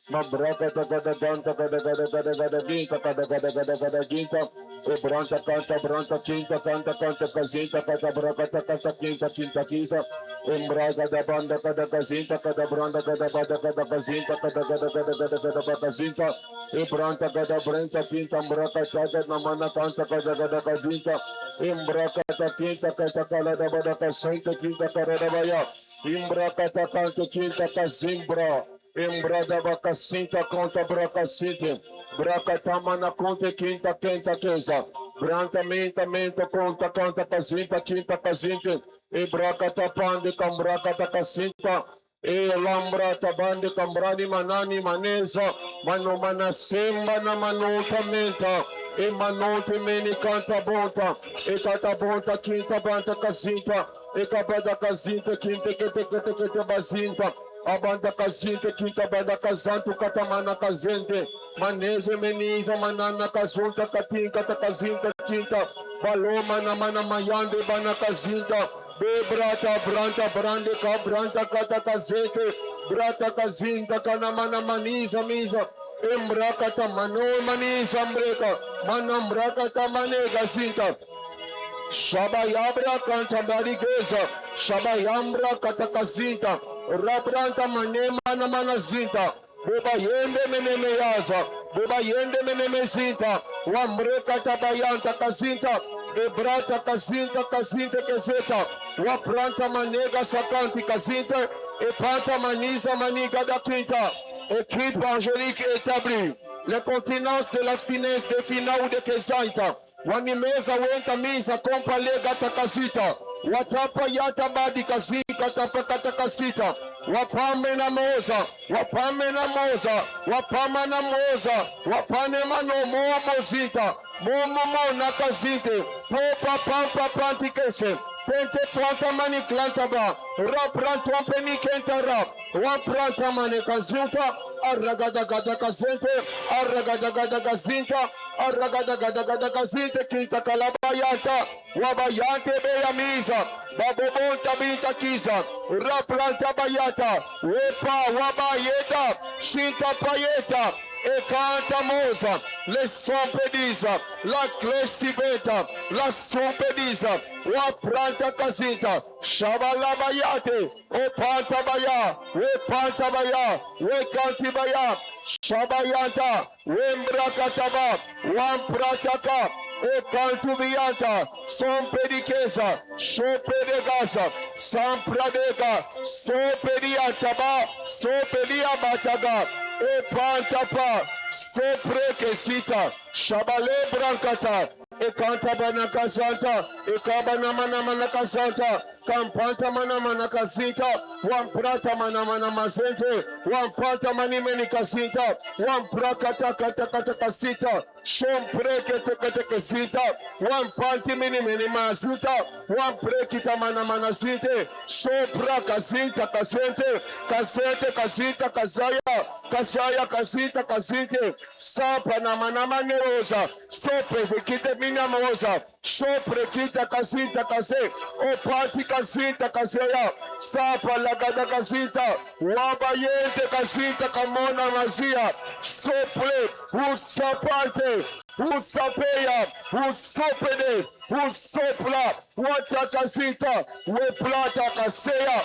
Mambraka takada ganta kada kada kada kada ginta kada kada kada kada ginta. Branta canta branta quinta canta canta casinta kada braka canta quinta quinta quinta. Embraga da banda kada casinta kada branda kada banda kada casinta kada kada kada kada kada casinta. Branta kada branta quinta braka kada namana canta kada kada casinta. Embraga da quinta canta kada da banda casinta quinta kada da baya. Embraga da canta quinta casimbra. Embrada bacacinta conta bracacinte, bracatamana conta quinta quinta quinta, branca menta conta canta casinta quinta casinte, e bracatapande cambraca da cacinta, e lambra tabande cambrani manani maneza, mano manasemba na manuta menta, e manote meni canta bonta, e canta bonta quinta banta casinta, e cabada casinta quinta que basinta. A banda casinta, quinta banda casanto, catamana casente, maneze meniza, manana casunta, catinca, casinta, quinta, baloma, namana mayande, bana casinta, bebrata, branta, brande, cabranta, cata casete, brata casinta, canamana maniza, misa, embracata, mano, maniza, ambreca, manambracata, manega, cinta. Shabayabra canta bariguesa, Shabayambra catakazinta, Rabranta manema na manazinta, Bobayende menemeyaza, Bobayende menemezinta, Wamreka tabayanta kazinta, Ebrata kazinta kazinta kezeta, Wapranta manega sakanti kazinta, Epanta maniza maniga da quinta, équipe angélique établie, les continences de la finesse de fina ou de kezaita. Wanimeza wenta miza kompa lega takasita. Watapa yata badi kasika tapakata kasita. Wapame na moza. Wapame na moza. Wapama na moza. Wapane mano moa mozita. Momo na kasite. Popa pampa pantikese. Pente planta mani klantaba. Rapranto peni kentara. Wapranta mani kazuta. Arragada gada kazente. Arragada gada gazinta. Arragada gada gada gazinte. Quinta calabayanta. Wabayante beyamiza. Babobonta binta kiza. Rapranta bayata. Wepa wabayeta. Shinta payeta. E canta moza, le sompediza, la clesibeta, la sompediza, wa pranta casita, shabalabayate, o pantabaya, we pantabaya, we cantibaya, shabayanta, we mbrakataba, wan prataka, e cantubianta, sompedikeza, sompedegasa, sampradega, sompediantaba, sompediabataga, e pantapa, sopre kesita, shabale brancata, e canta banaka santa, e cabana mana casanta, campanta mana casita, one prata mana mazente, one panta mani casita, one prakata kata casita, shom preke te casita, one panti mini mazita, one prekita mana sinte, sopra casita casente, casete casita casaya, casaya casita casinte, sapa na mana manerosa, sopre vikite mina moza, sopre kita casita case, o parti casita caseya, sapa lagada casita, wabayente casita camona mazia, sopre, usapante, usapeya, usopede, usopla, wata casita, we plata caseya.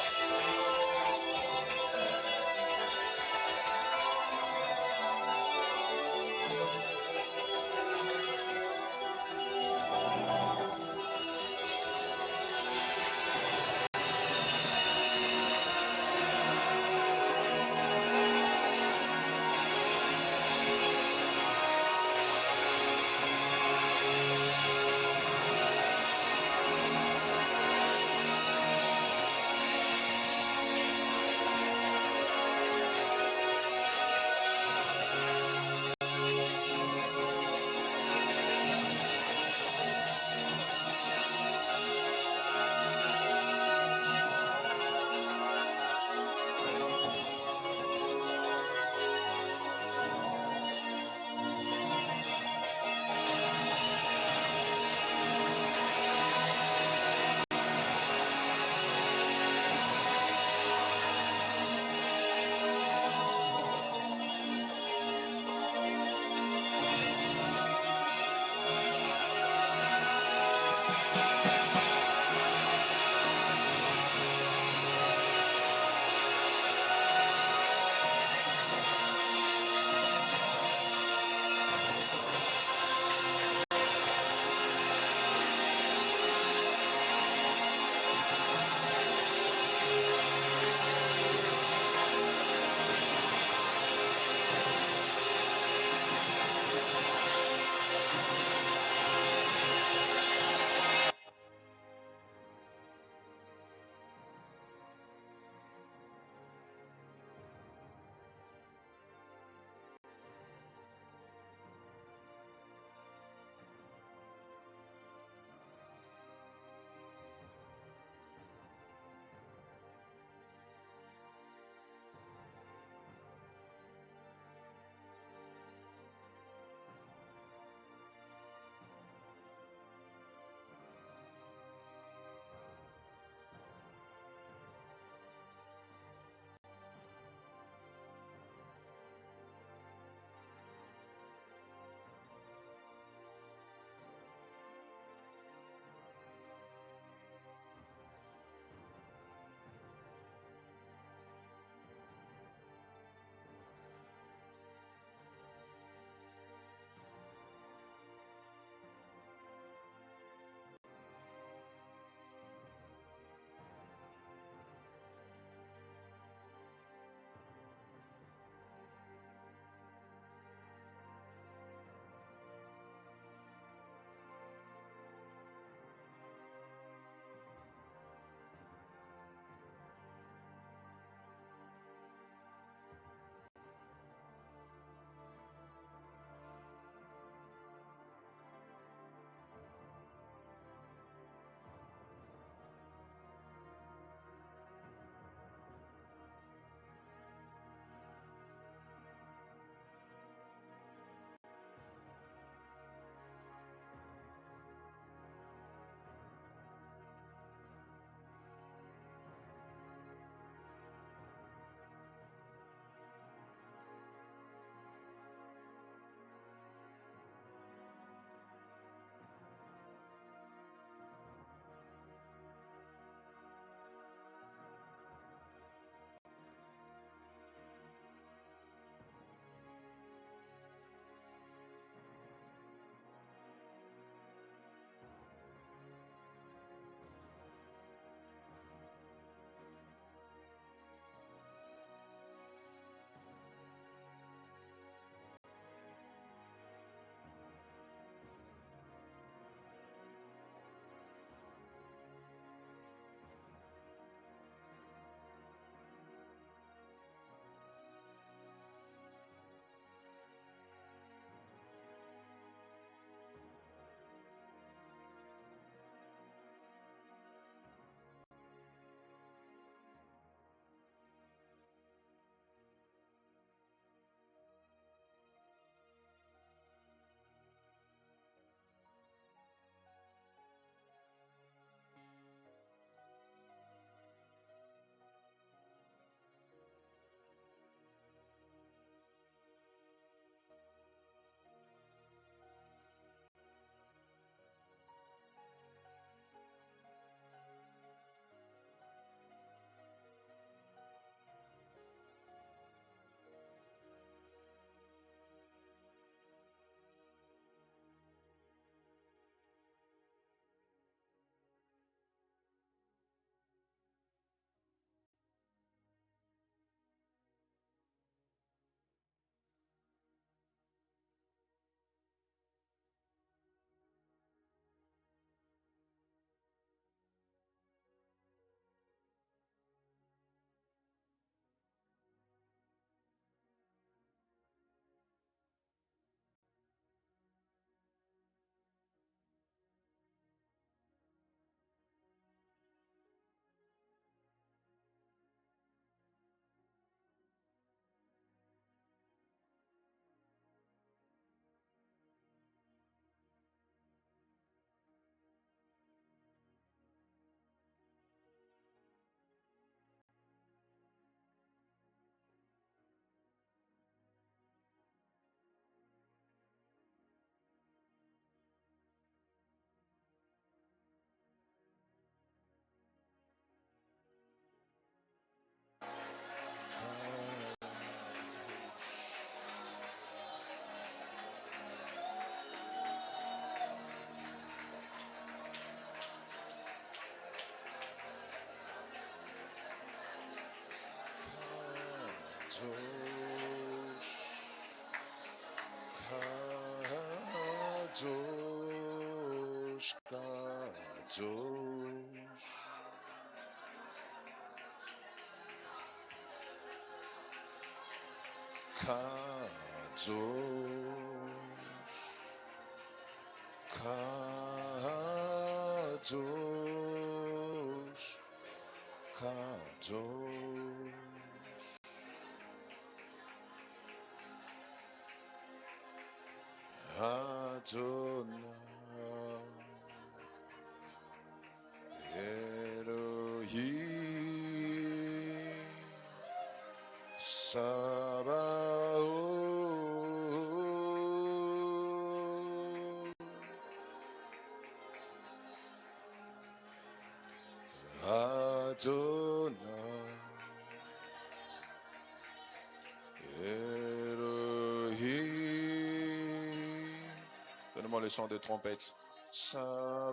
Donne-moi le son de trompette. Sabaoth.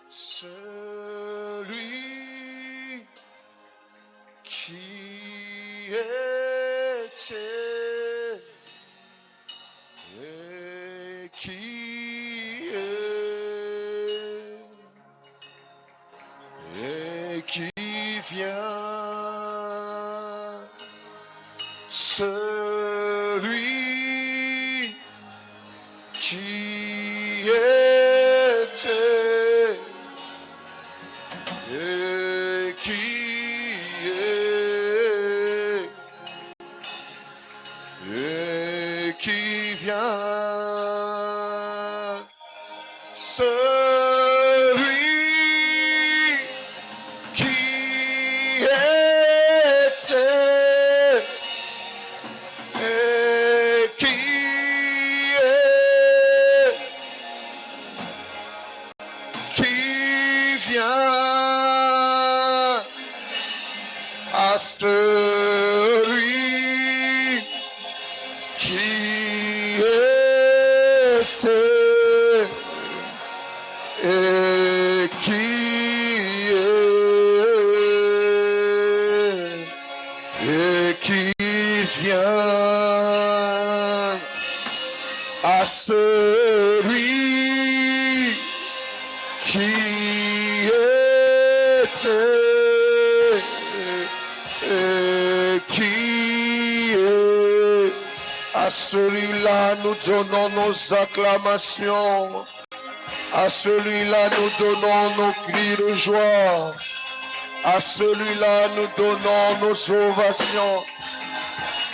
Celui qui était et qui est et qui vient, celui qui était et qui est et qui vient, celui qui était et qui est qui vient, à celui qui était et qui vient, à celui qui était et qui est. À celui-là, nous donnons nos acclamations. À celui-là, nous donnons nos cris de joie. À celui-là, nous donnons nos ovations.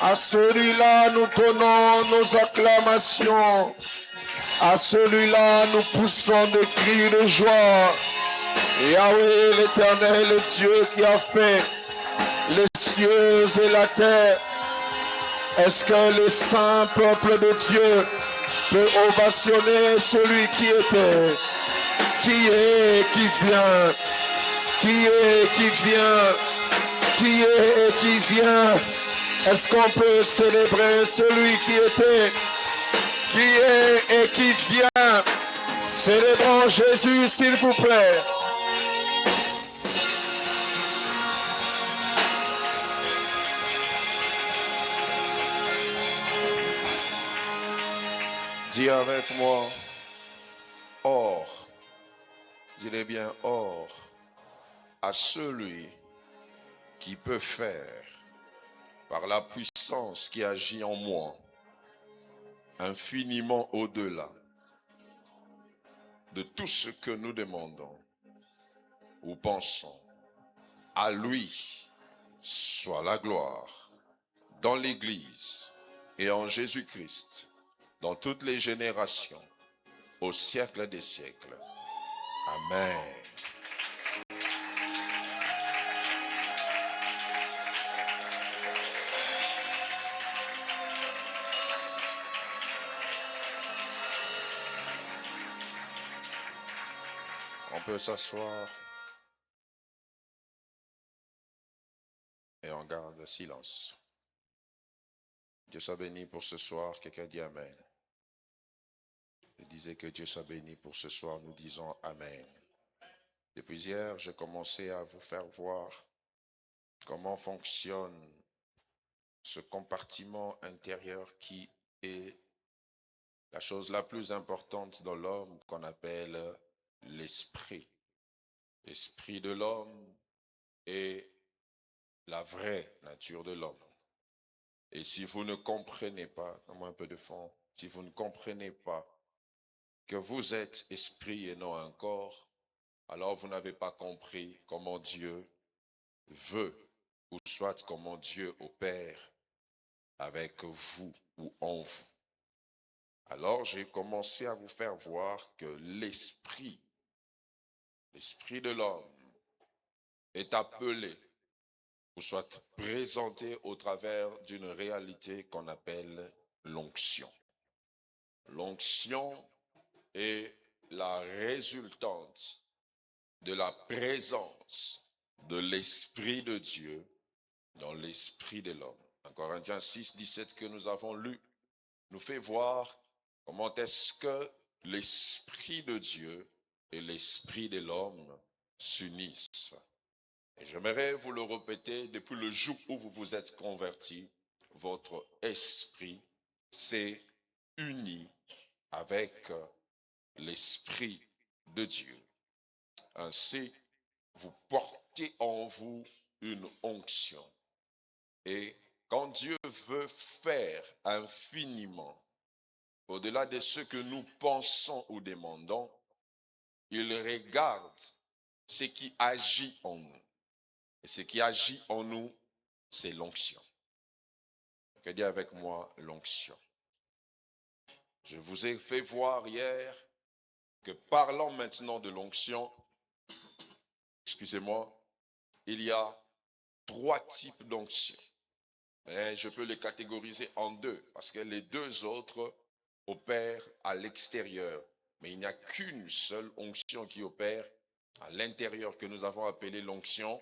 À celui-là, nous donnons nos acclamations. À celui-là, nous poussons des cris de joie. Yahweh, l'Éternel, le Dieu qui a fait les cieux et la terre. Est-ce que le saint peuple de Dieu peut ovationner celui qui était, qui est, qui vient, qui est, qui vient, qui est et qui vient? Est-ce qu'on peut célébrer celui qui était, qui est et qui vient? Célébrons Jésus, s'il vous plaît. Dis avec moi, or, dis bien or, à celui qui peut faire, par la puissance qui agit en moi, infiniment au-delà de tout ce que nous demandons ou pensons. À lui soit la gloire dans l'Église et en Jésus-Christ, dans toutes les générations, au siècle des siècles. Amen. On peut s'asseoir et on garde le silence. Dieu soit béni pour ce soir. Quelqu'un dit Amen. Je disais que Dieu soit béni pour ce soir. Nous disons Amen. Depuis hier, j'ai commencé à vous faire voir comment fonctionne ce compartiment intérieur qui est la chose la plus importante dans l'homme qu'on appelle l'esprit. L'esprit de l'homme est la vraie nature de l'homme. Et si vous ne comprenez pas, donne-moi un peu de fond, si vous ne comprenez pas que vous êtes esprit et non un corps, alors vous n'avez pas compris comment Dieu veut, ou soit comment Dieu opère avec vous ou en vous. Alors j'ai commencé à vous faire voir que l'esprit de l'homme est appelé, ou soit présenté au travers d'une réalité qu'on appelle l'onction. L'onction est la résultante de la présence de l'Esprit de Dieu dans l'esprit de l'homme. En Corinthiens 6, 17 que nous avons lu, nous fait voir comment est-ce que l'Esprit de Dieu et l'Esprit de l'homme s'unissent. Et j'aimerais vous le répéter, depuis le jour où vous vous êtes convertis, votre esprit s'est uni avec l'Esprit de Dieu. Ainsi, vous portez en vous une onction. Et quand Dieu veut faire infiniment, au-delà de ce que nous pensons ou demandons, il regarde ce qui agit en nous. Et ce qui agit en nous, c'est l'onction. Que dit avec moi l'onction? Je vous ai fait voir hier que parlant maintenant de l'onction, excusez-moi, il y a 3 types d'onction. Et je peux les catégoriser en 2, parce que les 2 autres opèrent à l'extérieur. Mais il n'y a qu'une seule onction qui opère à l'intérieur, que nous avons appelée l'onction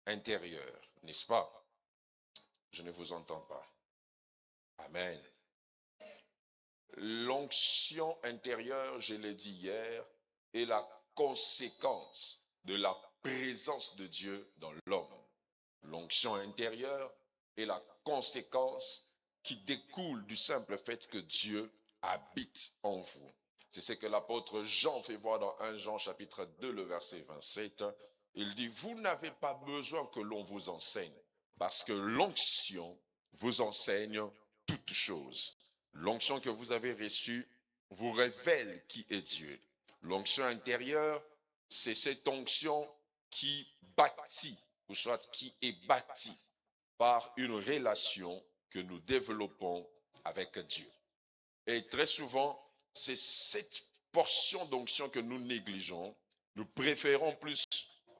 intérieure. N'est-ce pas? Je ne vous entends pas. Amen. L'onction intérieure, je l'ai dit hier, est la conséquence de la présence de Dieu dans l'homme. L'onction intérieure est la conséquence qui découle du simple fait que Dieu habite en vous. C'est ce que l'apôtre Jean fait voir dans 1 Jean chapitre 2, le verset 27. Il dit, vous n'avez pas besoin que l'on vous enseigne, parce que l'onction vous enseigne toutes choses. L'onction que vous avez reçue vous révèle qui est Dieu. L'onction intérieure, c'est cette onction qui bâtit, ou soit qui est bâtie par une relation que nous développons avec Dieu. Et très souvent, c'est cette portion d'onction que nous négligeons. Nous préférons plus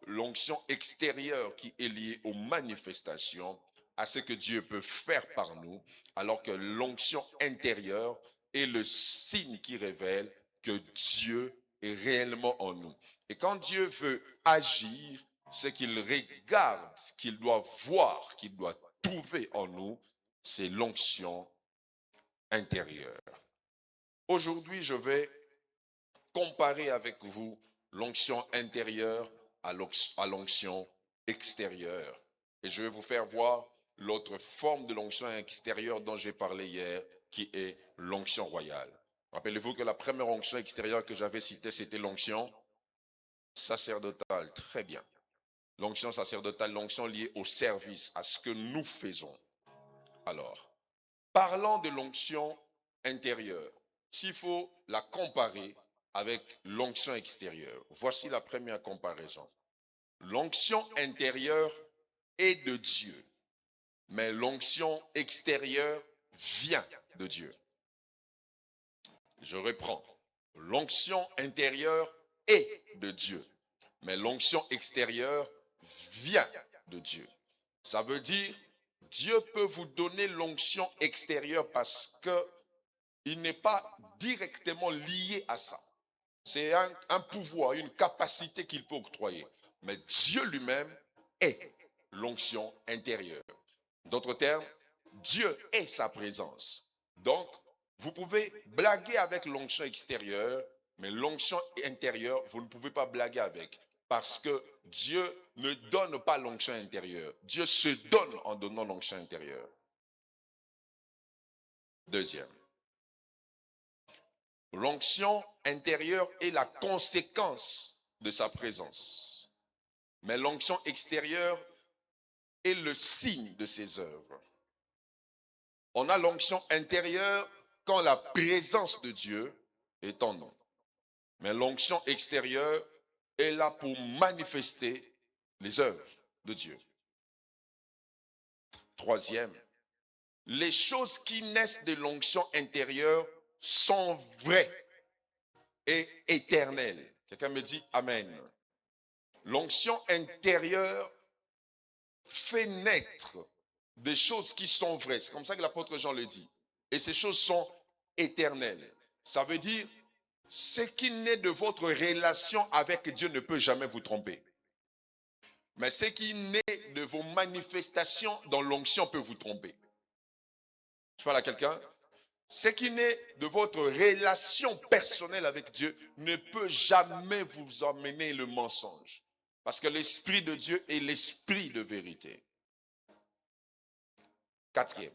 l'onction extérieure qui est liée aux manifestations, à ce que Dieu peut faire par nous, alors que l'onction intérieure est le signe qui révèle que Dieu est réellement en nous. Et quand Dieu veut agir, ce qu'il regarde, qu'il doit voir, qu'il doit trouver en nous, c'est l'onction intérieure. Aujourd'hui, je vais comparer avec vous l'onction intérieure à l'onction extérieure. Et je vais vous faire voir l'autre forme de l'onction extérieure dont j'ai parlé hier, qui est l'onction royale. Rappelez-vous que la première onction extérieure que j'avais citée, c'était l'onction sacerdotale. Très bien. L'onction sacerdotale, l'onction liée au service, à ce que nous faisons. Alors, parlant de l'onction intérieure, s'il faut la comparer avec l'onction extérieure, voici la première comparaison. L'onction intérieure est de Dieu, mais l'onction extérieure vient de Dieu. Je reprends. L'onction intérieure est de Dieu, mais l'onction extérieure vient de Dieu. Ça veut dire, Dieu peut vous donner l'onction extérieure parce qu'il n'est pas directement lié à ça. C'est un pouvoir, une capacité qu'il peut octroyer. Mais Dieu lui-même est l'onction intérieure. D'autres termes, Dieu est sa présence. Donc, Vous pouvez blaguer avec l'onction extérieure, mais l'onction intérieure, vous ne pouvez pas blaguer avec. Parce que Dieu ne donne pas l'onction intérieure. Dieu se donne en donnant l'onction intérieure. Deuxième. L'onction intérieure est la conséquence de sa présence. Mais l'onction extérieure est le signe de ses œuvres. On a l'onction intérieure quand la présence de Dieu est en nous. Mais l'onction extérieure est là pour manifester les œuvres de Dieu. Troisième, les choses qui naissent de l'onction intérieure sont vraies et éternelles. Quelqu'un me dit Amen. L'onction intérieure fait naître des choses qui sont vraies. C'est comme ça que l'apôtre Jean le dit. Et ces choses sont éternelles. Ça veut dire, ce qui naît de votre relation avec Dieu ne peut jamais vous tromper. Mais ce qui naît de vos manifestations dans l'onction peut vous tromper. Je parle à quelqu'un. Ce qui naît de votre relation personnelle avec Dieu ne peut jamais vous emmener le mensonge. Parce que l'Esprit de Dieu est l'Esprit de vérité. Quatrième.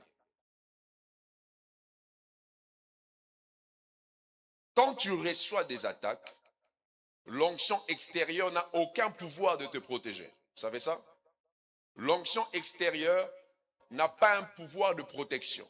Quand tu reçois des attaques, l'onction extérieure n'a aucun pouvoir de te protéger. Vous savez ça? L'onction extérieure n'a pas un pouvoir de protection.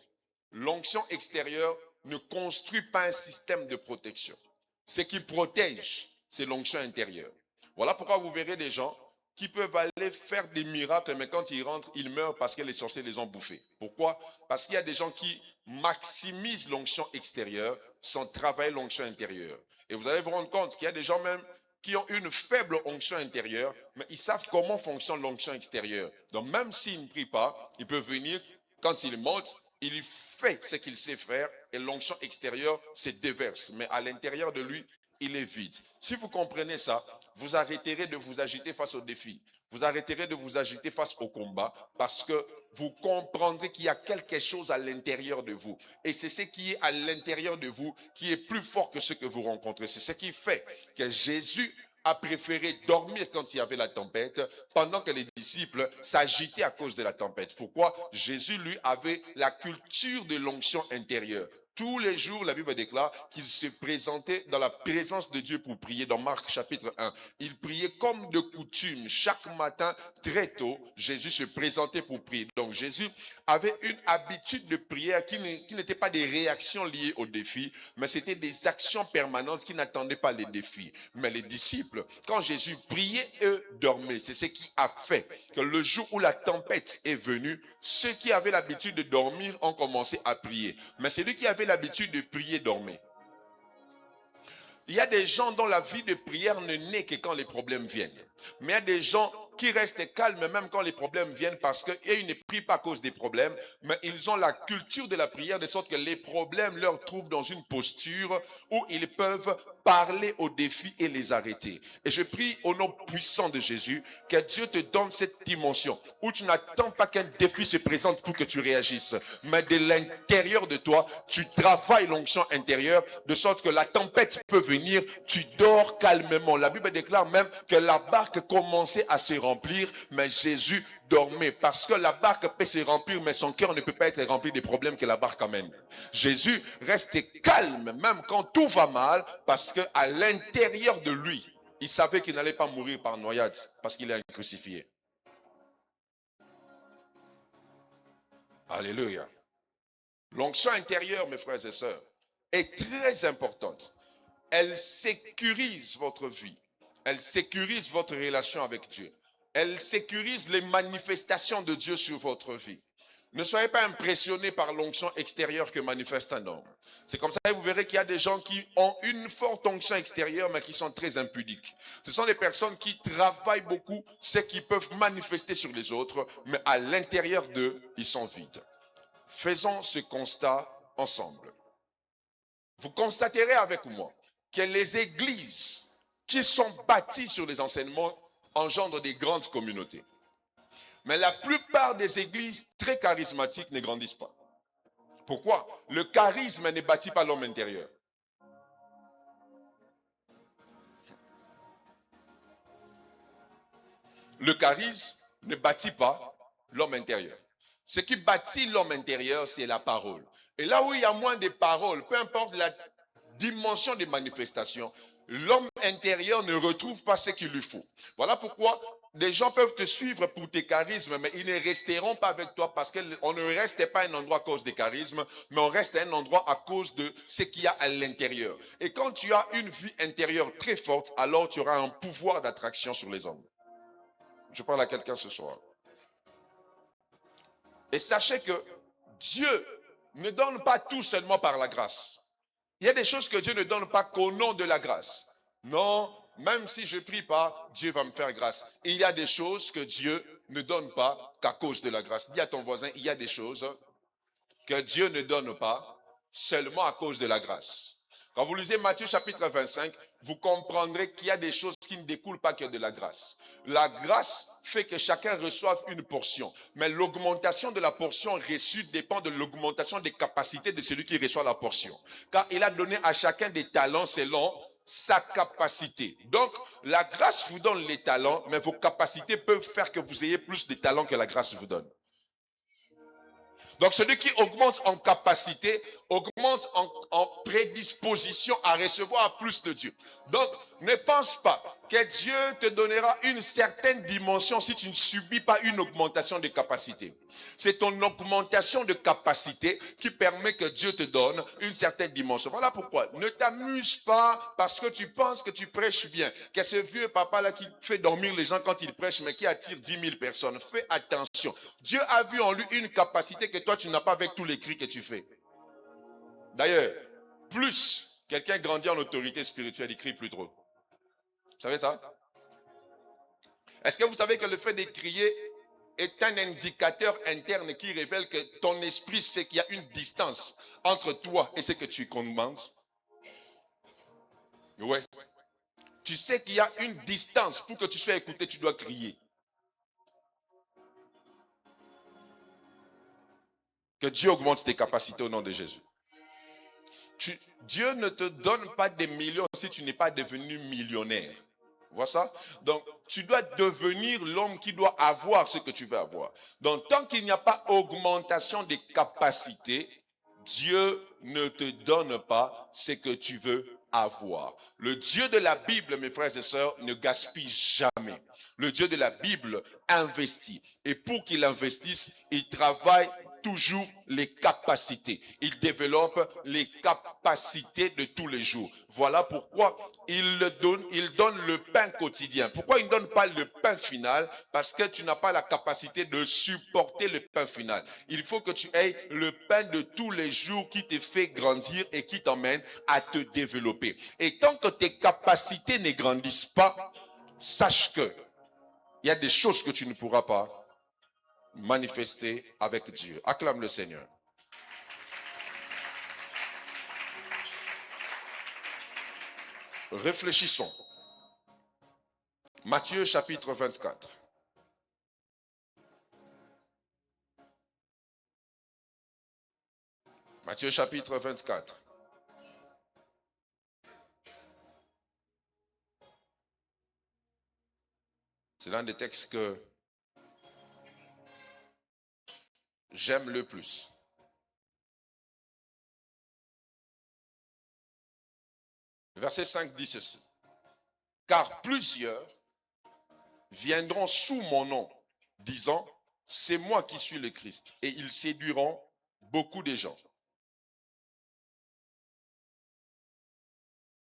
L'onction extérieure ne construit pas un système de protection. Ce qui protège, c'est l'onction intérieure. Voilà pourquoi vous verrez des gens qui peuvent aller faire des miracles, mais quand ils rentrent, ils meurent parce que les sorciers les ont bouffés. Pourquoi? Parce qu'il y a des gens qui maximisent l'onction extérieure sans travailler l'onction intérieure. Et vous allez vous rendre compte qu'il y a des gens même qui ont une faible onction intérieure, mais ils savent comment fonctionne l'onction extérieure. Donc même s'ils ne prient pas, ils peuvent venir, quand ils montent, il fait ce qu'il sait faire et l'onction extérieure se déverse. Mais à l'intérieur de lui, il est vide. Si vous comprenez ça, vous arrêterez de vous agiter face aux défis. Vous arrêterez de vous agiter face au combat parce que vous comprendrez qu'il y a quelque chose à l'intérieur de vous. Et c'est ce qui est à l'intérieur de vous qui est plus fort que ce que vous rencontrez. C'est ce qui fait que Jésus a préféré dormir quand il y avait la tempête, pendant que les disciples s'agitaient à cause de la tempête. Pourquoi? Jésus, lui, avait la culture de l'onction intérieure. Tous les jours, la Bible déclare qu'il se présentait dans la présence de Dieu pour prier. Dans Marc chapitre 1, il priait comme de coutume. Chaque matin, très tôt, Jésus se présentait pour prier. Donc Jésus avait une habitude de prière qui n'était pas des réactions liées aux défis, mais c'était des actions permanentes qui n'attendaient pas les défis. Mais les disciples, quand Jésus priait, eux dormaient. C'est ce qui a fait que le jour où la tempête est venue, ceux qui avaient l'habitude de dormir ont commencé à prier. Mais celui qui avait l'habitude de prier dormait. Il y a des gens dont la vie de prière ne naît que quand les problèmes viennent. Mais il y a des gens qui restent calmes même quand les problèmes viennent parce qu'ils ne prient pas à cause des problèmes, mais ils ont la culture de la prière de sorte que les problèmes leur trouvent dans une posture où ils peuvent parler aux défis et les arrêter. Et je prie au nom puissant de Jésus que Dieu te donne cette dimension où tu n'attends pas qu'un défi se présente pour que tu réagisses, mais de l'intérieur de toi, tu travailles l'onction intérieure de sorte que la tempête peut venir, tu dors calmement. La Bible déclare même que la barque commençait à se remplir, mais Jésus dormait parce que la barque peut se remplir, mais son cœur ne peut pas être rempli des problèmes que la barque amène. Jésus reste calme même quand tout va mal parce qu'à l'intérieur de lui, il savait qu'il n'allait pas mourir par noyade parce qu'il est crucifié. Alléluia. L'onction intérieure, mes frères et sœurs, est très importante. Elle sécurise votre vie. Elle sécurise votre relation avec Dieu. Elle sécurise les manifestations de Dieu sur votre vie. Ne soyez pas impressionnés par l'onction extérieure que manifeste un homme. C'est comme ça que vous verrez qu'il y a des gens qui ont une forte onction extérieure mais qui sont très impudiques. Ce sont des personnes qui travaillent beaucoup ce qu'ils peuvent manifester sur les autres, mais à l'intérieur d'eux, ils sont vides. Faisons ce constat ensemble. Vous constaterez avec moi que les églises qui sont bâties sur les enseignements engendrent des grandes communautés. Mais la plupart des églises très charismatiques ne grandissent pas. Pourquoi? Le charisme ne bâtit pas l'homme intérieur. Le charisme ne bâtit pas l'homme intérieur. Ce qui bâtit l'homme intérieur, c'est la parole. Et là où il y a moins de paroles, peu importe la dimension des manifestations, l'homme intérieur ne retrouve pas ce qu'il lui faut. Voilà pourquoi des gens peuvent te suivre pour tes charismes, mais ils ne resteront pas avec toi parce qu'on ne reste pas à un endroit à cause des charismes, mais on reste à un endroit à cause de ce qu'il y a à l'intérieur. Et quand tu as une vie intérieure très forte, alors tu auras un pouvoir d'attraction sur les hommes. Je parle à quelqu'un ce soir. Et sachez que Dieu ne donne pas tout seulement par la grâce. Il y a des choses que Dieu ne donne pas qu'au nom de la grâce. Non, même si je ne prie pas, Dieu va me faire grâce. Et il y a des choses que Dieu ne donne pas qu'à cause de la grâce. Dis à ton voisin, il y a des choses que Dieu ne donne pas seulement à cause de la grâce. Quand vous lisez Matthieu chapitre 25, vous comprendrez qu'il y a des choses qui ne découlent pas que de la grâce. La grâce fait que chacun reçoive une portion. Mais l'augmentation de la portion reçue dépend de l'augmentation des capacités de celui qui reçoit la portion. Car il a donné à chacun des talents selon sa capacité. Donc, la grâce vous donne les talents, mais vos capacités peuvent faire que vous ayez plus de talents que la grâce vous donne. Donc, celui qui augmente en capacité, augmente en prédisposition à recevoir plus de Dieu. Donc, ne pense pas que Dieu te donnera une certaine dimension si tu ne subis pas une augmentation de capacité. C'est ton augmentation de capacité qui permet que Dieu te donne une certaine dimension. Voilà pourquoi. Ne t'amuse pas parce que tu penses que tu prêches bien. Que ce vieux papa-là qui fait dormir les gens quand il prêche, mais qui attire 10 000 personnes. Fais attention. Dieu a vu en lui une capacité que toi, tu n'as pas avec tous les cris que tu fais. D'ailleurs, plus quelqu'un grandit en autorité spirituelle, il crie plus trop. Vous savez ça? Est-ce que vous savez que le fait de crier est un indicateur interne qui révèle que ton esprit sait qu'il y a une distance entre toi et ce que tu commandes? Oui. Tu sais qu'il y a une distance. Pour que tu sois écouté, tu dois crier. Que Dieu augmente tes capacités au nom de Jésus. Dieu ne te donne pas des millions si tu n'es pas devenu millionnaire. Vois ça? Donc, tu dois devenir l'homme qui doit avoir ce que tu veux avoir. Donc, tant qu'il n'y a pas augmentation des capacités, Dieu ne te donne pas ce que tu veux avoir. Le Dieu de la Bible, mes frères et sœurs, ne gaspille jamais. Le Dieu de la Bible investit. Et pour qu'il investisse, il travaille toujours les capacités. Il développe les capacités de tous les jours. Voilà pourquoi il donne le pain quotidien. Pourquoi il ne donne pas le pain final? Parce que tu n'as pas la capacité de supporter le pain final. Il faut que tu aies le pain de tous les jours qui te fait grandir et qui t'emmène à te développer. Et tant que tes capacités ne grandissent pas, sache que il y a des choses que tu ne pourras pas manifester avec Dieu. Acclame le Seigneur. Réfléchissons. Matthieu chapitre 24. Matthieu chapitre 24. C'est l'un des textes que j'aime le plus. Verset 5 dit ceci. Car plusieurs viendront sous mon nom, disant, c'est moi qui suis le Christ. Et ils séduiront beaucoup de gens.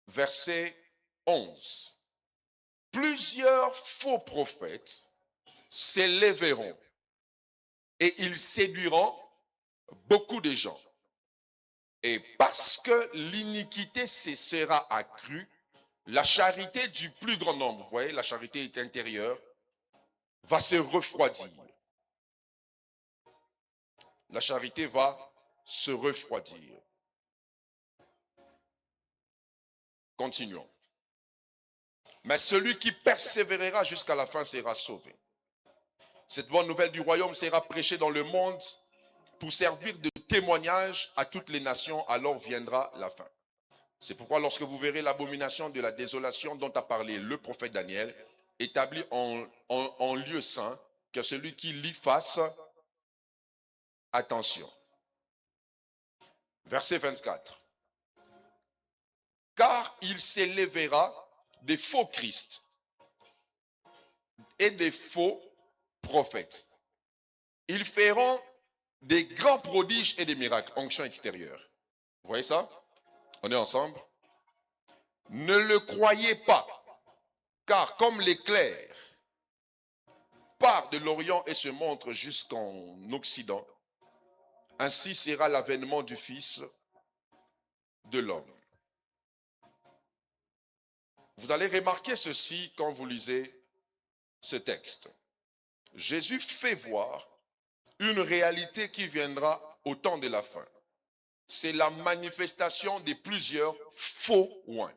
Verset 11. Plusieurs faux prophètes s'élèveront et ils séduiront beaucoup de gens. Et parce que l'iniquité sera accrue, la charité du plus grand nombre, vous voyez, la charité est intérieure, va se refroidir. La charité va se refroidir. Continuons. Mais celui qui persévérera jusqu'à la fin sera sauvé. Cette bonne nouvelle du royaume sera prêchée dans le monde pour servir de témoignage à toutes les nations, alors viendra la fin. C'est pourquoi lorsque vous verrez l'abomination de la désolation dont a parlé le prophète Daniel, établi en lieu saint, que celui qui lit fasse attention. Verset 24. Car il s'élèvera des faux Christ et des faux prophètes. Ils feront des grands prodiges et des miracles, onction extérieure. Vous voyez ça? On est ensemble? Ne le croyez pas, car comme l'éclair part de l'Orient et se montre jusqu'en Occident, ainsi sera l'avènement du Fils de l'homme. Vous allez remarquer ceci quand vous lisez ce texte. Jésus fait voir une réalité qui viendra au temps de la fin. C'est la manifestation de plusieurs faux oints.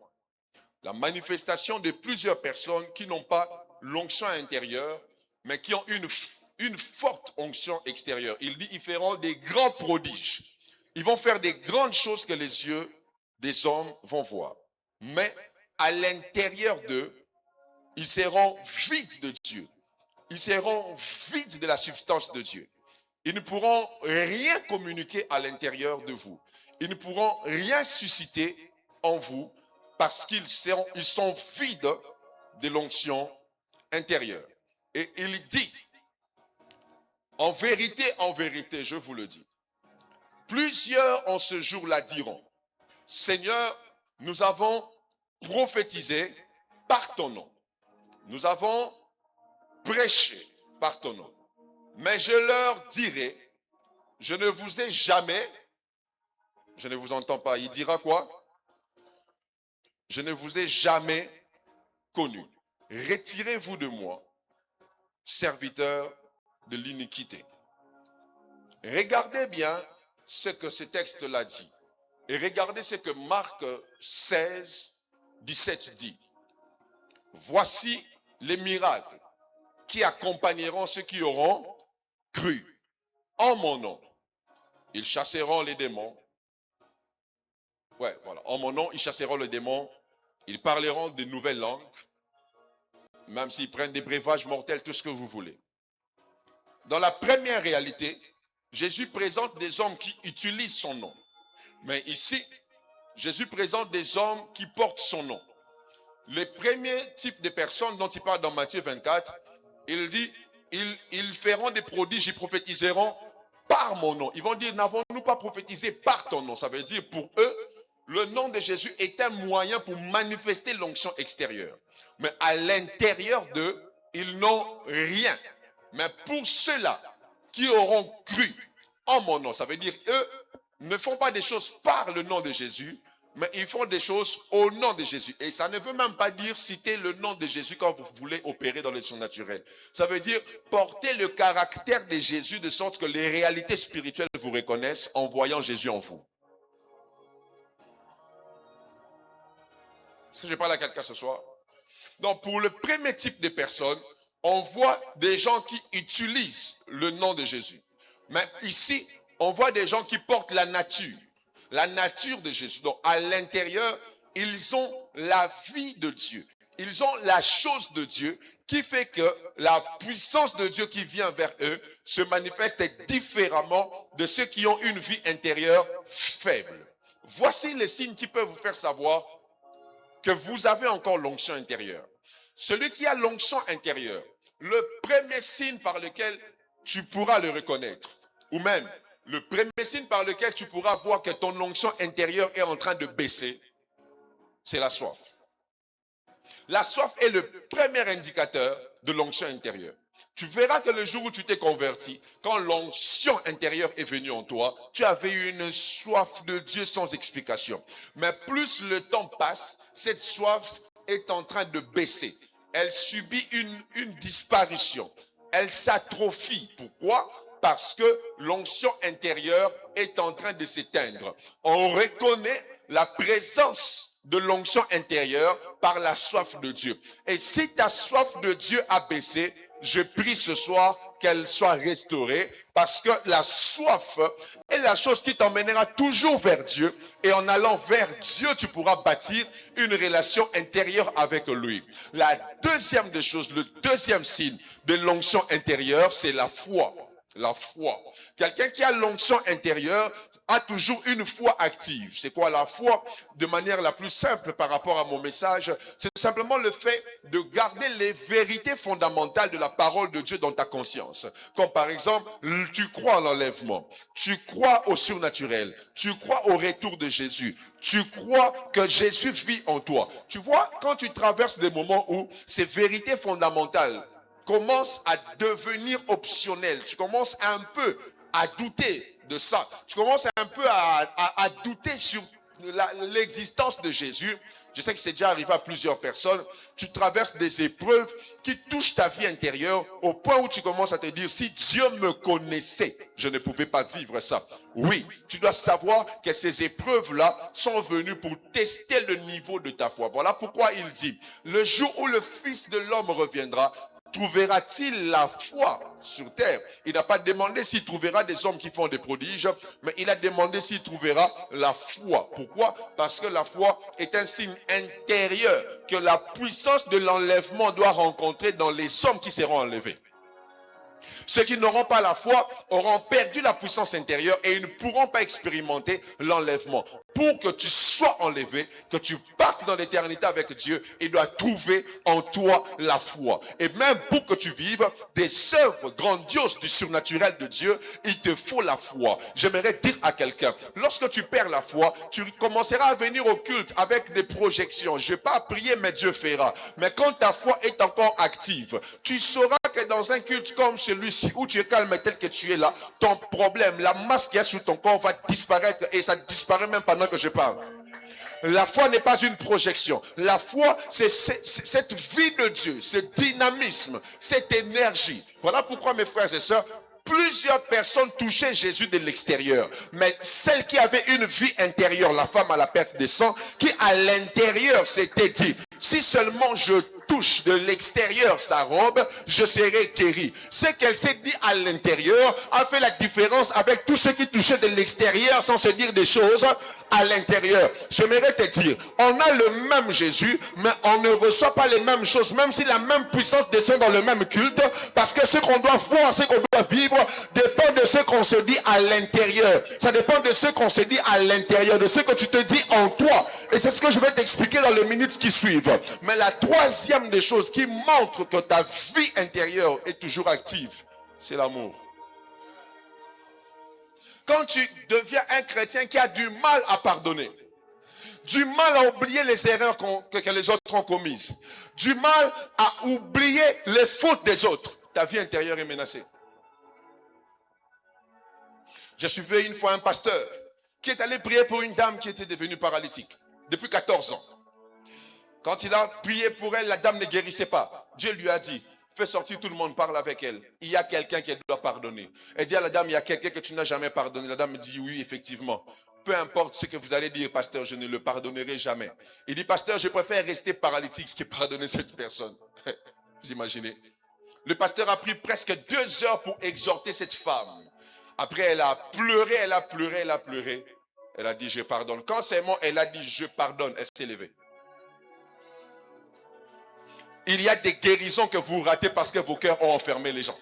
La manifestation de plusieurs personnes qui n'ont pas l'onction intérieure, mais qui ont une forte onction extérieure. Il dit, ils feront des grands prodiges. Ils vont faire des grandes choses que les yeux des hommes vont voir. Mais à l'intérieur d'eux, ils seront vides de Dieu. Ils seront vides de la substance de Dieu. Ils ne pourront rien communiquer à l'intérieur de vous. Ils ne pourront rien susciter en vous parce qu'ils sont vides de l'onction intérieure. Et il dit, en vérité, je vous le dis, plusieurs en ce jour-là diront, Seigneur, nous avons prophétisé par ton nom. Nous avons prêché par ton nom. Mais je leur dirai, je ne vous ai jamais, je ne vous entends pas, il dira quoi? Je ne vous ai jamais connu. Retirez-vous de moi, serviteurs de l'iniquité. Regardez bien ce que ce texte-là dit. Et regardez ce que Marc 16, 17 dit. Voici les miracles qui accompagneront ceux qui auront cru en mon nom. Ils chasseront les démons. En mon nom, ils chasseront les démons. Ils parleront de nouvelles langues. Même s'ils prennent des breuvages mortels, tout ce que vous voulez. Dans la première réalité, Jésus présente des hommes qui utilisent son nom. Mais ici, Jésus présente des hommes qui portent son nom. Le premier type de personnes dont il parle dans Matthieu 24, il dit, ils feront des prodiges, ils prophétiseront par mon nom. Ils vont dire, n'avons-nous pas prophétisé par ton nom? Ça veut dire, pour eux, le nom de Jésus est un moyen pour manifester l'onction extérieure. Mais à l'intérieur d'eux, ils n'ont rien. Mais pour ceux-là qui auront cru en mon nom, ça veut dire, eux ne font pas des choses par le nom de Jésus, mais ils font des choses au nom de Jésus. Et ça ne veut même pas dire citer le nom de Jésus quand vous voulez opérer dans le surnaturel. Ça veut dire porter le caractère de Jésus de sorte que les réalités spirituelles vous reconnaissent en voyant Jésus en vous. Est-ce que je parle à quelqu'un ce soir? Donc pour le premier type de personnes, on voit des gens qui utilisent le nom de Jésus. Mais ici, on voit des gens qui portent la nature de Jésus. Donc à l'intérieur, ils ont la vie de Dieu. Ils ont la chose de Dieu qui fait que la puissance de Dieu qui vient vers eux se manifeste différemment de ceux qui ont une vie intérieure faible. Voici les signes qui peuvent vous faire savoir que vous avez encore l'onction intérieure. Celui qui a l'onction intérieure, le premier signe par lequel tu pourras le reconnaître, ou même le premier signe par lequel tu pourras voir que ton onction intérieure est en train de baisser, c'est la soif. La soif est le premier indicateur de l'onction intérieure. Tu verras que le jour où tu t'es converti, quand l'onction intérieure est venue en toi, tu avais une soif de Dieu sans explication. Mais plus le temps passe, cette soif est en train de baisser. Elle subit une disparition. Elle s'atrophie. Pourquoi? Parce que l'onction intérieure est en train de s'éteindre. On reconnaît la présence de l'onction intérieure par la soif de Dieu. Et si ta soif de Dieu a baissé, je prie ce soir qu'elle soit restaurée, parce que la soif est la chose qui t'emmènera toujours vers Dieu. Et en allant vers Dieu, tu pourras bâtir une relation intérieure avec lui. La deuxième des choses, le deuxième signe de l'onction intérieure, c'est la foi. La foi. Quelqu'un qui a l'onction intérieure a toujours une foi active. C'est quoi la foi? De manière la plus simple par rapport à mon message, c'est simplement le fait de garder les vérités fondamentales de la parole de Dieu dans ta conscience. Comme par exemple, tu crois en l'enlèvement, tu crois au surnaturel, tu crois au retour de Jésus, tu crois que Jésus vit en toi. Tu vois, quand tu traverses des moments où ces vérités fondamentales commencent à devenir optionnelles, tu commences un peu à douter de ça, tu commences un peu à douter sur l'existence de Jésus. Je sais que c'est déjà arrivé à plusieurs personnes. Tu traverses des épreuves qui touchent ta vie intérieure au point où tu commences à te dire, si Dieu me connaissait, je ne pouvais pas vivre ça. Oui, tu dois savoir que ces épreuves-là sont venues pour tester le niveau de ta foi. Voilà pourquoi il dit, le jour où le Fils de l'homme reviendra, trouvera-t-il la foi sur terre? Il n'a pas demandé s'il trouvera des hommes qui font des prodiges, mais il a demandé s'il trouvera la foi. Pourquoi? Parce que la foi est un signe intérieur que la puissance de l'enlèvement doit rencontrer dans les hommes qui seront enlevés. Ceux qui n'auront pas la foi auront perdu la puissance intérieure et ils ne pourront pas expérimenter l'enlèvement. Pour que tu sois enlevé, que tu partes dans l'éternité avec Dieu, il doit trouver en toi la foi. Et même pour que tu vives des œuvres grandioses du surnaturel de Dieu, il te faut la foi. J'aimerais dire à quelqu'un, lorsque tu perds la foi, tu commenceras à venir au culte avec des projections. Je n'ai pas à prier, mais Dieu fera. Mais quand ta foi est encore active, tu sauras que dans un culte comme celui-ci, où tu es calme tel que tu es là, ton problème, la masse qu'il y a sur ton corps va disparaître et ça disparaît même pendant que je parle. La foi n'est pas une projection. La foi, c'est cette vie de Dieu, ce dynamisme, cette énergie. Voilà pourquoi, mes frères et sœurs, plusieurs personnes touchaient Jésus de l'extérieur. Mais celle qui avait une vie intérieure, la femme à la perte de sang, qui à l'intérieur s'était dit, si seulement je touche de l'extérieur sa robe, je serai guéri. Ce qu'elle s'est dit à l'intérieur a fait la différence avec tous ceux qui touchaient de l'extérieur sans se dire des choses à l'intérieur. J'aimerais te dire, on a le même Jésus, mais on ne reçoit pas les mêmes choses, même si la même puissance descend dans le même culte, parce que ce qu'on doit voir, ce qu'on doit vivre, dépend de ce qu'on se dit à l'intérieur. Ça dépend de ce qu'on se dit à l'intérieur, de ce que tu te dis en toi. Et c'est ce que je vais t'expliquer dans les minutes qui suivent. Mais la troisième des choses qui montre que ta vie intérieure est toujours active, c'est l'amour. Quand tu deviens un chrétien qui a du mal à pardonner, du mal à oublier les erreurs que les autres ont commises, du mal à oublier les fautes des autres, ta vie intérieure est menacée. Je suivais une fois un pasteur qui est allé prier pour une dame qui était devenue paralytique depuis 14 ans. Quand il a prié pour elle, la dame ne guérissait pas. Dieu lui a dit, fais sortir tout le monde, parle avec elle. Il y a quelqu'un qui doit pardonner. Elle dit à la dame, il y a quelqu'un que tu n'as jamais pardonné. La dame dit, oui, effectivement. Peu importe ce que vous allez dire, pasteur, je ne le pardonnerai jamais. Il dit, pasteur, je préfère rester paralytique que pardonner cette personne. Vous imaginez? Le pasteur a pris presque 2 heures pour exhorter cette femme. Après, elle a pleuré, elle a pleuré, elle a pleuré. Elle a dit, je pardonne. Quand c'est moi, elle a dit, je pardonne. Elle s'est levée. Il y a des guérisons que vous ratez parce que vos cœurs ont enfermé les gens.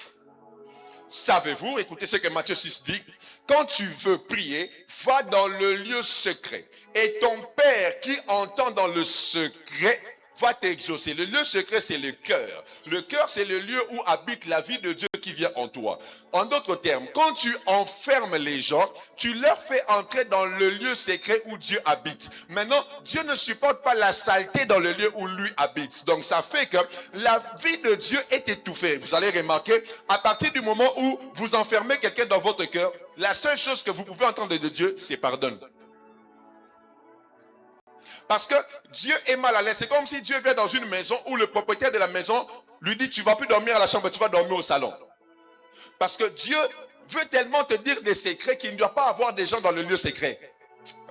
Savez-vous, écoutez ce que Matthieu 6 dit, quand tu veux prier, va dans le lieu secret. Et ton Père qui entend dans le secret va t'exaucer. Le lieu secret, c'est le cœur. Le cœur, c'est le lieu où habite la vie de Dieu qui vient en toi. En d'autres termes, quand tu enfermes les gens, tu leur fais entrer dans le lieu secret où Dieu habite. Maintenant, Dieu ne supporte pas la saleté dans le lieu où lui habite. Donc, ça fait que la vie de Dieu est étouffée. Vous allez remarquer, à partir du moment où vous enfermez quelqu'un dans votre cœur, la seule chose que vous pouvez entendre de Dieu, c'est pardonne. Parce que Dieu est mal à l'aise. C'est comme si Dieu vient dans une maison où le propriétaire de la maison lui dit, tu ne vas plus dormir à la chambre, tu vas dormir au salon. Parce que Dieu veut tellement te dire des secrets qu'il ne doit pas avoir des gens dans le lieu secret.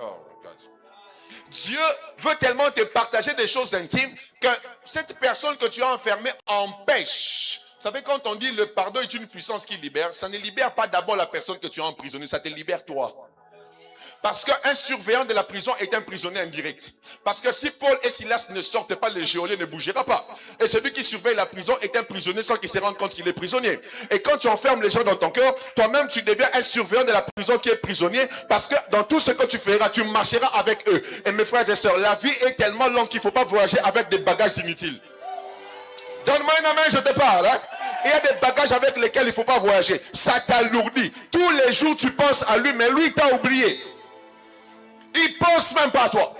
Oh my God. Dieu veut tellement te partager des choses intimes que cette personne que tu as enfermée empêche. Vous savez, quand on dit le pardon est une puissance qui libère, ça ne libère pas d'abord la personne que tu as emprisonnée, ça te libère toi. Parce qu'un surveillant de la prison est un prisonnier indirect. Parce que si Paul et Silas ne sortent pas, le geôlier ne bougera pas. Et celui qui surveille la prison est un prisonnier sans qu'il se rende compte qu'il est prisonnier. Et quand tu enfermes les gens dans ton cœur, toi-même tu deviens un surveillant de la prison qui est prisonnier. Parce que dans tout ce que tu feras, tu marcheras avec eux. Et mes frères et sœurs, la vie est tellement longue qu'il ne faut pas voyager avec des bagages inutiles. Donne-moi un amen, je te parle. Hein? Il y a des bagages avec lesquels il ne faut pas voyager. Ça t'alourdit. Tous les jours tu penses à lui, mais lui t'a oublié. Il pense même pas à toi.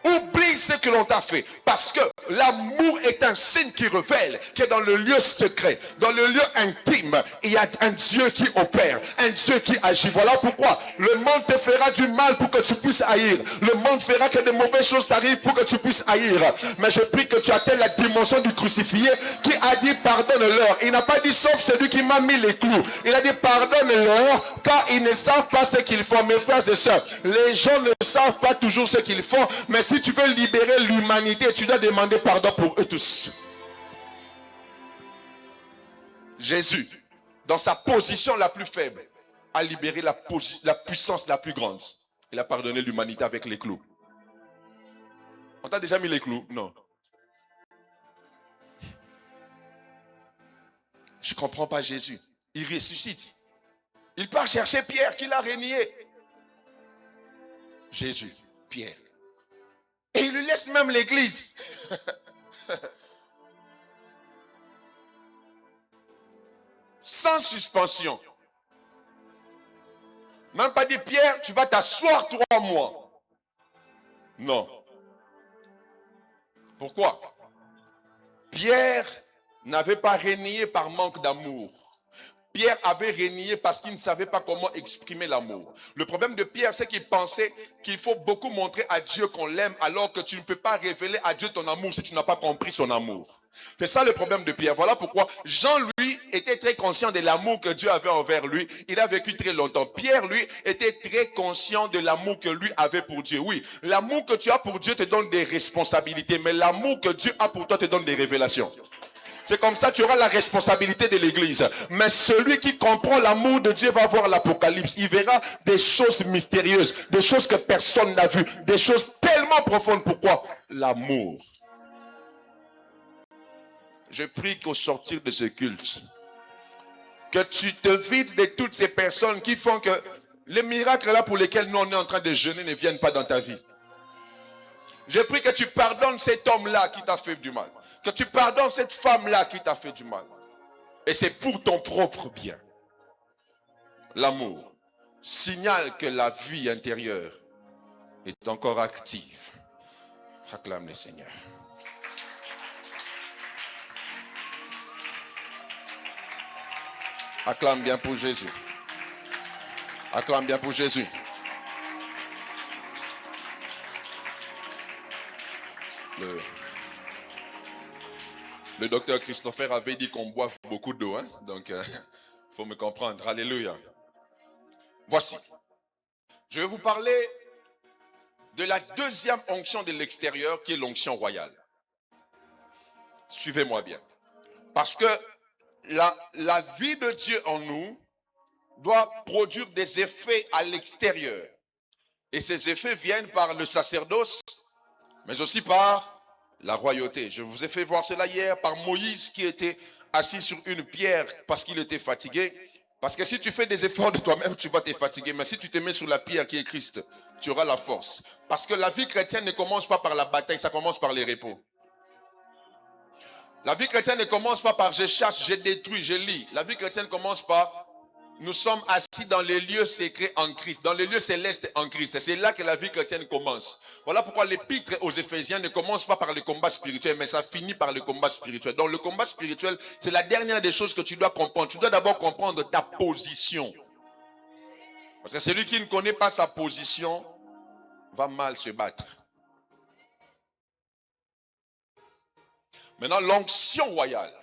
Oublie ce que l'on t'a fait. Parce que l'amour est un signe qui révèle que dans le lieu secret, dans le lieu intime, il y a un Dieu qui opère, un Dieu qui agit. Voilà pourquoi le monde te fera du mal pour que tu puisses haïr. Le monde fera que de mauvaises choses t'arrivent pour que tu puisses haïr. Mais je prie que tu atteignes la dimension du crucifié qui a dit pardonne-leur. Il n'a pas dit sauf celui qui m'a mis les clous. Il a dit pardonne-leur car ils ne savent pas ce qu'ils font. Mes frères et sœurs, les gens ne savent pas toujours ce qu'ils font, mais si tu veux libérer l'humanité, tu dois demander pardon pour eux tous. Jésus, dans sa position la plus faible, a libéré la puissance la plus grande. Il a pardonné l'humanité avec les clous. On t'a déjà mis les clous? Non. Je ne comprends pas Jésus. Il ressuscite. Il part chercher Pierre qui l'a renié. Jésus, Pierre. Et il lui laisse même l'église. Sans suspension. Même pas dit, Pierre, tu vas t'asseoir 3 mois. Non. Pourquoi? Pierre n'avait pas renié par manque d'amour. Pierre avait renié parce qu'il ne savait pas comment exprimer l'amour. Le problème de Pierre, c'est qu'il pensait qu'il faut beaucoup montrer à Dieu qu'on l'aime, alors que tu ne peux pas révéler à Dieu ton amour si tu n'as pas compris son amour. C'est ça le problème de Pierre. Voilà pourquoi Jean, lui, était très conscient de l'amour que Dieu avait envers lui. Il a vécu très longtemps. Pierre, lui, était très conscient de l'amour que lui avait pour Dieu. Oui, l'amour que tu as pour Dieu te donne des responsabilités, mais l'amour que Dieu a pour toi te donne des révélations. C'est comme ça tu auras la responsabilité de l'église. Mais celui qui comprend l'amour de Dieu va voir l'Apocalypse. Il verra des choses mystérieuses, des choses que personne n'a vues, des choses tellement profondes. Pourquoi? L'amour. Je prie qu'au sortir de ce culte, que tu te vides de toutes ces personnes qui font que les miracles là pour lesquels nous on est en train de jeûner ne viennent pas dans ta vie. Je prie que tu pardonnes cet homme-là qui t'a fait du mal. Que tu pardonnes cette femme-là qui t'a fait du mal. Et c'est pour ton propre bien. L'amour signale que la vie intérieure est encore active. Acclame le Seigneur. Acclame bien pour Jésus. Acclame bien pour Jésus. Le docteur Christopher avait dit qu'on boive beaucoup d'eau. Hein? Donc, il faut me comprendre. Alléluia. Voici. Je vais vous parler de la deuxième onction de l'extérieur qui est l'onction royale. Suivez-moi bien. Parce que la vie de Dieu en nous doit produire des effets à l'extérieur. Et ces effets viennent par le sacerdoce, mais aussi par la royauté. Je vous ai fait voir cela hier par Moïse qui était assis sur une pierre parce qu'il était fatigué. Parce que si tu fais des efforts de toi-même, tu vas te fatiguer. Mais si tu te mets sur la pierre qui est Christ, tu auras la force. Parce que la vie chrétienne ne commence pas par la bataille, ça commence par les repos. La vie chrétienne ne commence pas par je chasse, je détruis, je lis. La vie chrétienne commence par nous sommes assis dans les lieux secrets en Christ, dans les lieux célestes en Christ. C'est là que la vie chrétienne commence. Voilà pourquoi l'épître aux Éphésiens ne commence pas par le combat spirituel, mais ça finit par le combat spirituel. Donc le combat spirituel, c'est la dernière des choses que tu dois comprendre. Tu dois d'abord comprendre ta position. Parce que celui qui ne connaît pas sa position va mal se battre. Maintenant, l'onction royale.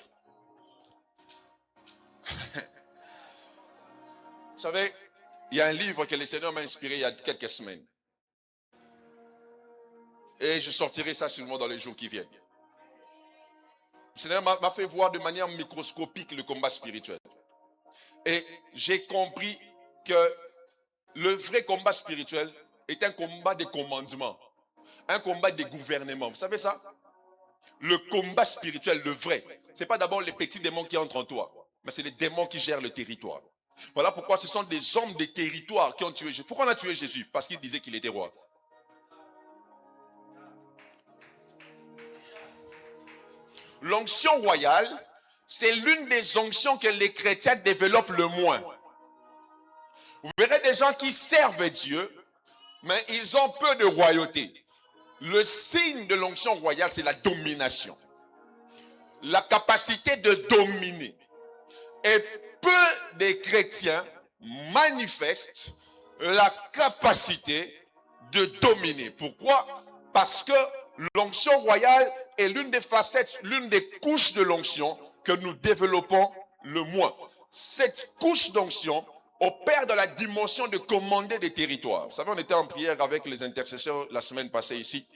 Vous savez, il y a un livre que le Seigneur m'a inspiré il y a quelques semaines. Et je sortirai ça sûrement dans les jours qui viennent. Seigneur m'a fait voir de manière microscopique le combat spirituel. Et j'ai compris que le vrai combat spirituel est un combat de commandement, un combat de gouvernement. Vous savez ça? Le combat spirituel, le vrai, ce n'est pas d'abord les petits démons qui entrent en toi, mais c'est les démons qui gèrent le territoire. Voilà pourquoi ce sont des hommes des territoires qui ont tué Jésus. Pourquoi on a tué Jésus? Parce qu'il disait qu'il était roi. L'onction royale, c'est l'une des onctions que les chrétiens développent le moins. Vous verrez des gens qui servent Dieu, mais ils ont peu de royauté. Le signe de l'onction royale, c'est la domination. La capacité de dominer. Et peu de chrétiens manifestent la capacité de dominer. Pourquoi? Parce que l'onction royale est l'une des facettes, l'une des couches de l'onction que nous développons le moins. Cette couche d'onction opère dans la dimension de commander des territoires. Vous savez, on était en prière avec les intercesseurs la semaine passée ici.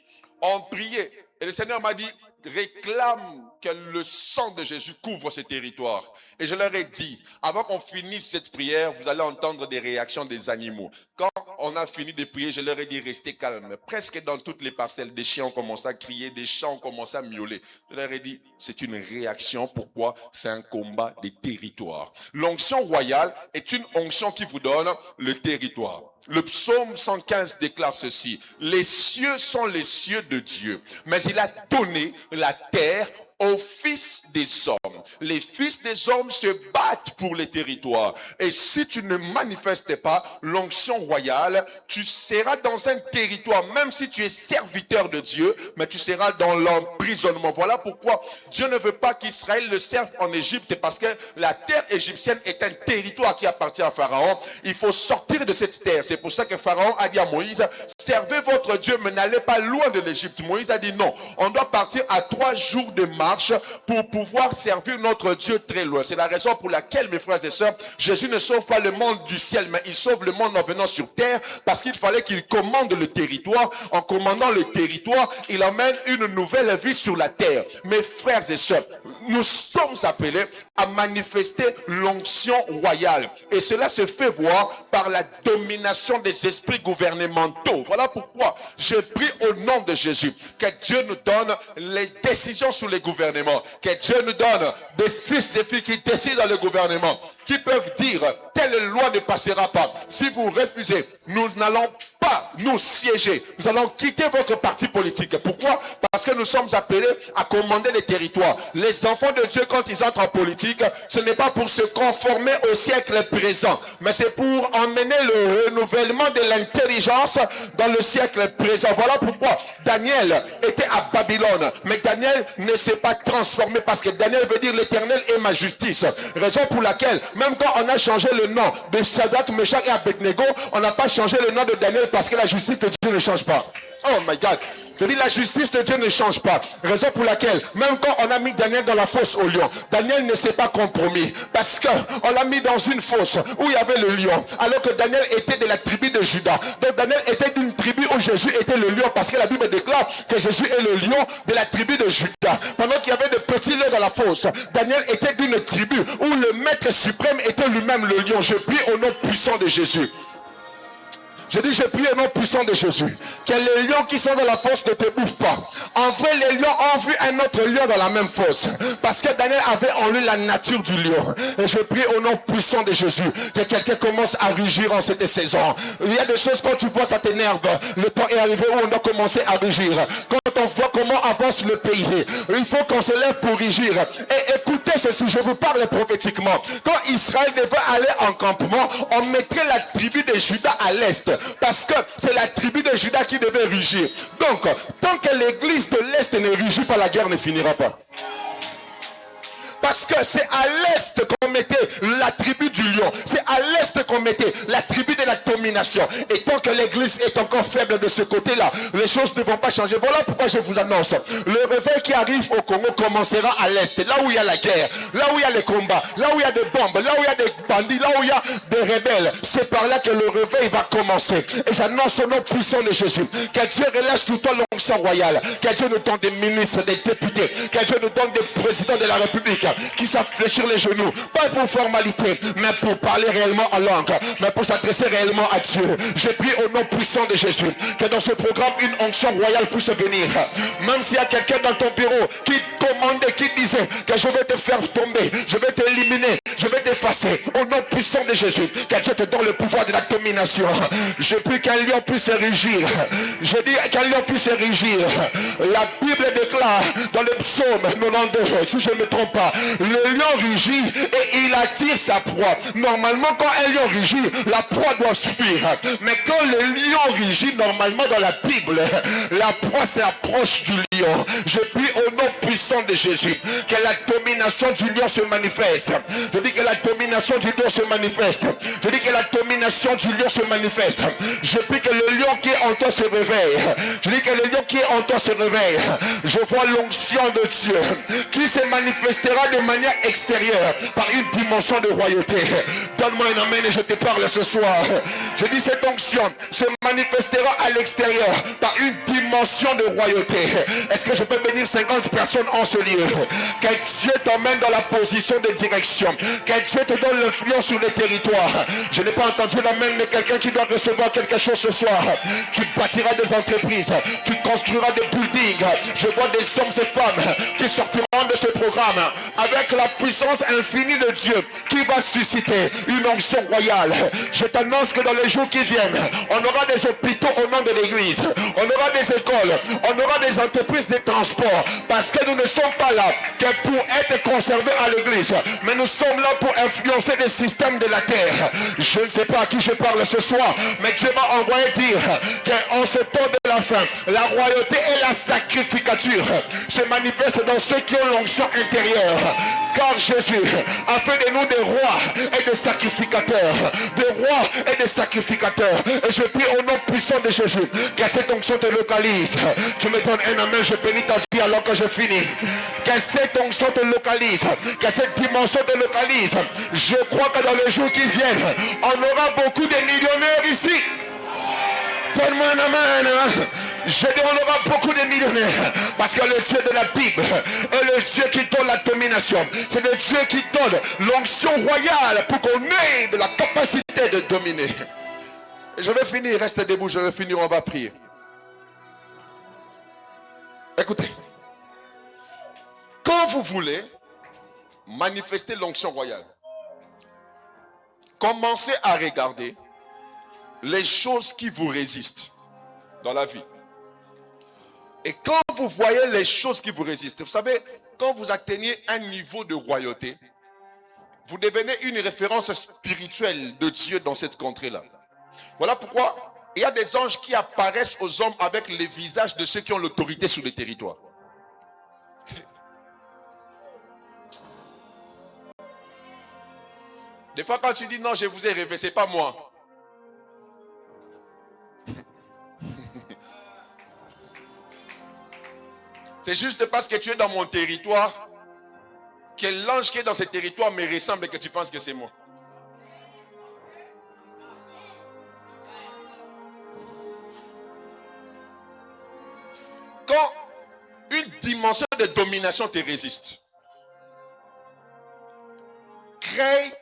On priait et le Seigneur m'a dit, réclame que le sang de Jésus couvre ces territoires. Et je leur ai dit, avant qu'on finisse cette prière, vous allez entendre des réactions des animaux. Quand on a fini de prier, je leur ai dit, restez calmes. Presque dans toutes les parcelles, des chiens ont commencé à crier, des chats ont commencé à miauler. Je leur ai dit, c'est une réaction. Pourquoi? C'est un combat des territoires. L'onction royale est une onction qui vous donne le territoire. Le psaume 115 déclare ceci, les cieux sont les cieux de Dieu, mais il a donné la terre aux fils des hommes. Les fils des hommes se battent pour les territoires. Et si tu ne manifestes pas l'onction royale, tu seras dans un territoire, même si tu es serviteur de Dieu, mais tu seras dans l'emprisonnement. Voilà pourquoi Dieu ne veut pas qu'Israël le serve en Égypte, parce que la terre égyptienne est un territoire qui appartient à Pharaon. Il faut sortir de cette terre. C'est pour ça que Pharaon a dit à Moïse, servez votre Dieu, mais n'allez pas loin de l'Égypte. Moïse a dit non, on doit partir à 3 jours de marche pour pouvoir servir notre Dieu très loin. C'est la raison pour laquelle, mes frères et sœurs, Jésus ne sauve pas le monde du ciel, mais il sauve le monde en venant sur terre, parce qu'il fallait qu'il commande le territoire. En commandant le territoire, il emmène une nouvelle vie sur la terre. Mes frères et sœurs, nous sommes appelés à manifester l'onction royale. Et cela se fait voir par la domination des esprits gouvernementaux. Voilà pourquoi je prie au nom de Jésus que Dieu nous donne les décisions sur les gouvernements. Que Dieu nous donne des fils et filles qui décident dans le gouvernement, qui peuvent dire telle loi ne passera pas. Si vous refusez, nous n'allons pas nous siéger. Nous allons quitter votre parti politique. Pourquoi? Parce que nous sommes appelés à commander les territoires. Les enfants de Dieu, quand ils entrent en politique, ce n'est pas pour se conformer au siècle présent, mais c'est pour emmener le renouvellement de l'intelligence dans le siècle présent. Voilà pourquoi Daniel était à Babylone, mais Daniel ne s'est pas transformé, parce que Daniel veut dire l'Éternel est ma justice. Raison pour laquelle, même quand on a changé le nom de Shadrach, Meshach et Abednego, on n'a pas changé le nom de Daniel, parce que la justice de Dieu ne change pas. Oh my God. Je dis, la justice de Dieu ne change pas. Raison pour laquelle, même quand on a mis Daniel dans la fosse au lion, Daniel ne s'est pas compromis. Parce qu'on l'a mis dans une fosse où il y avait le lion. Alors que Daniel était de la tribu de Juda. Donc Daniel était d'une tribu où Jésus était le lion. Parce que la Bible déclare que Jésus est le lion de la tribu de Juda. Pendant qu'il y avait de petits lions dans la fosse, Daniel était d'une tribu où le maître suprême était lui-même le lion. Je prie au nom puissant de Jésus. Je dis, je prie au nom puissant de Jésus, que les lions qui sont dans la fosse ne te bouffent pas. En vrai, les lions ont vu un autre lion dans la même fosse, parce que Daniel avait en lui la nature du lion. Et je prie au nom puissant de Jésus, que quelqu'un commence à rugir en cette saison. Il y a des choses, quand tu vois, ça t'énerve. Le temps est arrivé où on doit commencer à rugir. Quand on voit comment avance le pays, il faut qu'on se lève pour rugir. Et écoutez ceci, je vous parle prophétiquement. Quand Israël devait aller en campement, on mettrait la tribu de Juda à l'est, parce que c'est la tribu de Juda qui devait rugir. Donc, tant que l'église de l'Est ne rugit pas, la guerre ne finira pas. Parce que c'est à l'est qu'on mettait la tribu du lion. C'est à l'est qu'on mettait la tribu de la domination. Et tant que l'église est encore faible de ce côté-là, les choses ne vont pas changer. Voilà pourquoi je vous annonce. Le réveil qui arrive au Congo commencera à l'est. Là où il y a la guerre, là où il y a les combats, là où il y a des bombes, là où il y a des bandits, là où il y a des rebelles. C'est par là que le réveil va commencer. Et j'annonce au nom puissant de Jésus. Que Dieu relâche sur toi l'onction royale. Que Dieu nous donne des ministres, des députés. Que Dieu nous donne des présidents de la République qui savent fléchir les genoux, pas pour formalité, mais pour parler réellement en langue, mais pour s'adresser réellement à Dieu. Je prie au nom puissant de Jésus que dans ce programme une onction royale puisse venir. Même s'il y a quelqu'un dans ton bureau qui commandait, qui disait que je vais te faire tomber, je vais t'éliminer, je vais t'effacer, au nom puissant de Jésus, que Dieu te donne le pouvoir de la domination. Je prie qu'un lion puisse régir. Je dis qu'un lion puisse régir. La Bible déclare dans le psaume 92, si je ne me trompe pas, le lion rugit et il attire sa proie. Normalement, quand un lion rugit, la proie doit fuir. Mais quand le lion rugit, normalement dans la Bible, la proie s'approche du lion. Je prie au nom puissant de Jésus que la domination du lion se manifeste. Je dis que la domination du lion se manifeste. Je dis que la domination du lion se manifeste. Je prie que le lion qui est en toi se réveille. Je dis que le lion qui est en toi se réveille. Je vois l'onction de Dieu qui se manifestera de manière extérieure par une dimension de royauté. Donne-moi un amen et je te parle ce soir. Je dis cette onction se manifestera à l'extérieur par une dimension de royauté. Est-ce que je peux bénir 50 personnes en ce lieu? Que Dieu t'emmène dans la position de direction. Que Dieu te donne l'influence sur les territoires. Je n'ai pas entendu l'amen, mais quelqu'un qui doit recevoir quelque chose ce soir. Tu bâtiras des entreprises. Tu construiras des buildings. Je vois des hommes et femmes qui sortiront de ce programme avec la puissance infinie de Dieu qui va susciter une onction royale. Je t'annonce que dans les jours qui viennent, on aura des hôpitaux au nom de l'église, on aura des écoles, on aura des entreprises de transport, parce que nous ne sommes pas là que pour être conservés à l'église, mais nous sommes là pour influencer les systèmes de la terre. Je ne sais pas à qui je parle ce soir, mais Dieu m'a envoyé dire qu'en ce temps de la fin, la royauté et la sacrificature se manifestent dans ceux qui ont l'onction intérieure. Car Jésus a fait de nous des rois et des sacrificateurs. Des rois et des sacrificateurs. Et je prie au nom puissant de Jésus que cette onction te localise. Tu me donnes un amen, je bénis ta vie alors que je finis. Que cette onction te localise. Que cette dimension te localise. Je crois que dans les jours qui viennent, on aura beaucoup de millionnaires ici. Donne-moi un amen. Je dis on aura beaucoup de millionnaires. Parce que le Dieu de la Bible est le Dieu qui donne la domination. C'est le Dieu qui donne l'onction royale pour qu'on ait de la capacité de dominer. Et je vais finir, reste debout, je vais finir, on va prier. Écoutez. Quand vous voulez manifester l'onction royale, commencez à regarder les choses qui vous résistent dans la vie. Et quand vous voyez les choses qui vous résistent, vous savez, quand vous atteignez un niveau de royauté, vous devenez une référence spirituelle de Dieu dans cette contrée-là. Voilà pourquoi il y a des anges qui apparaissent aux hommes avec les visages de ceux qui ont l'autorité sur le territoire. Des fois quand tu dis non, je vous ai rêvé, c'est pas moi. C'est juste parce que tu es dans mon territoire que l'ange qui est dans ce territoire me ressemble et que tu penses que c'est moi. Quand une dimension de domination te résiste, crée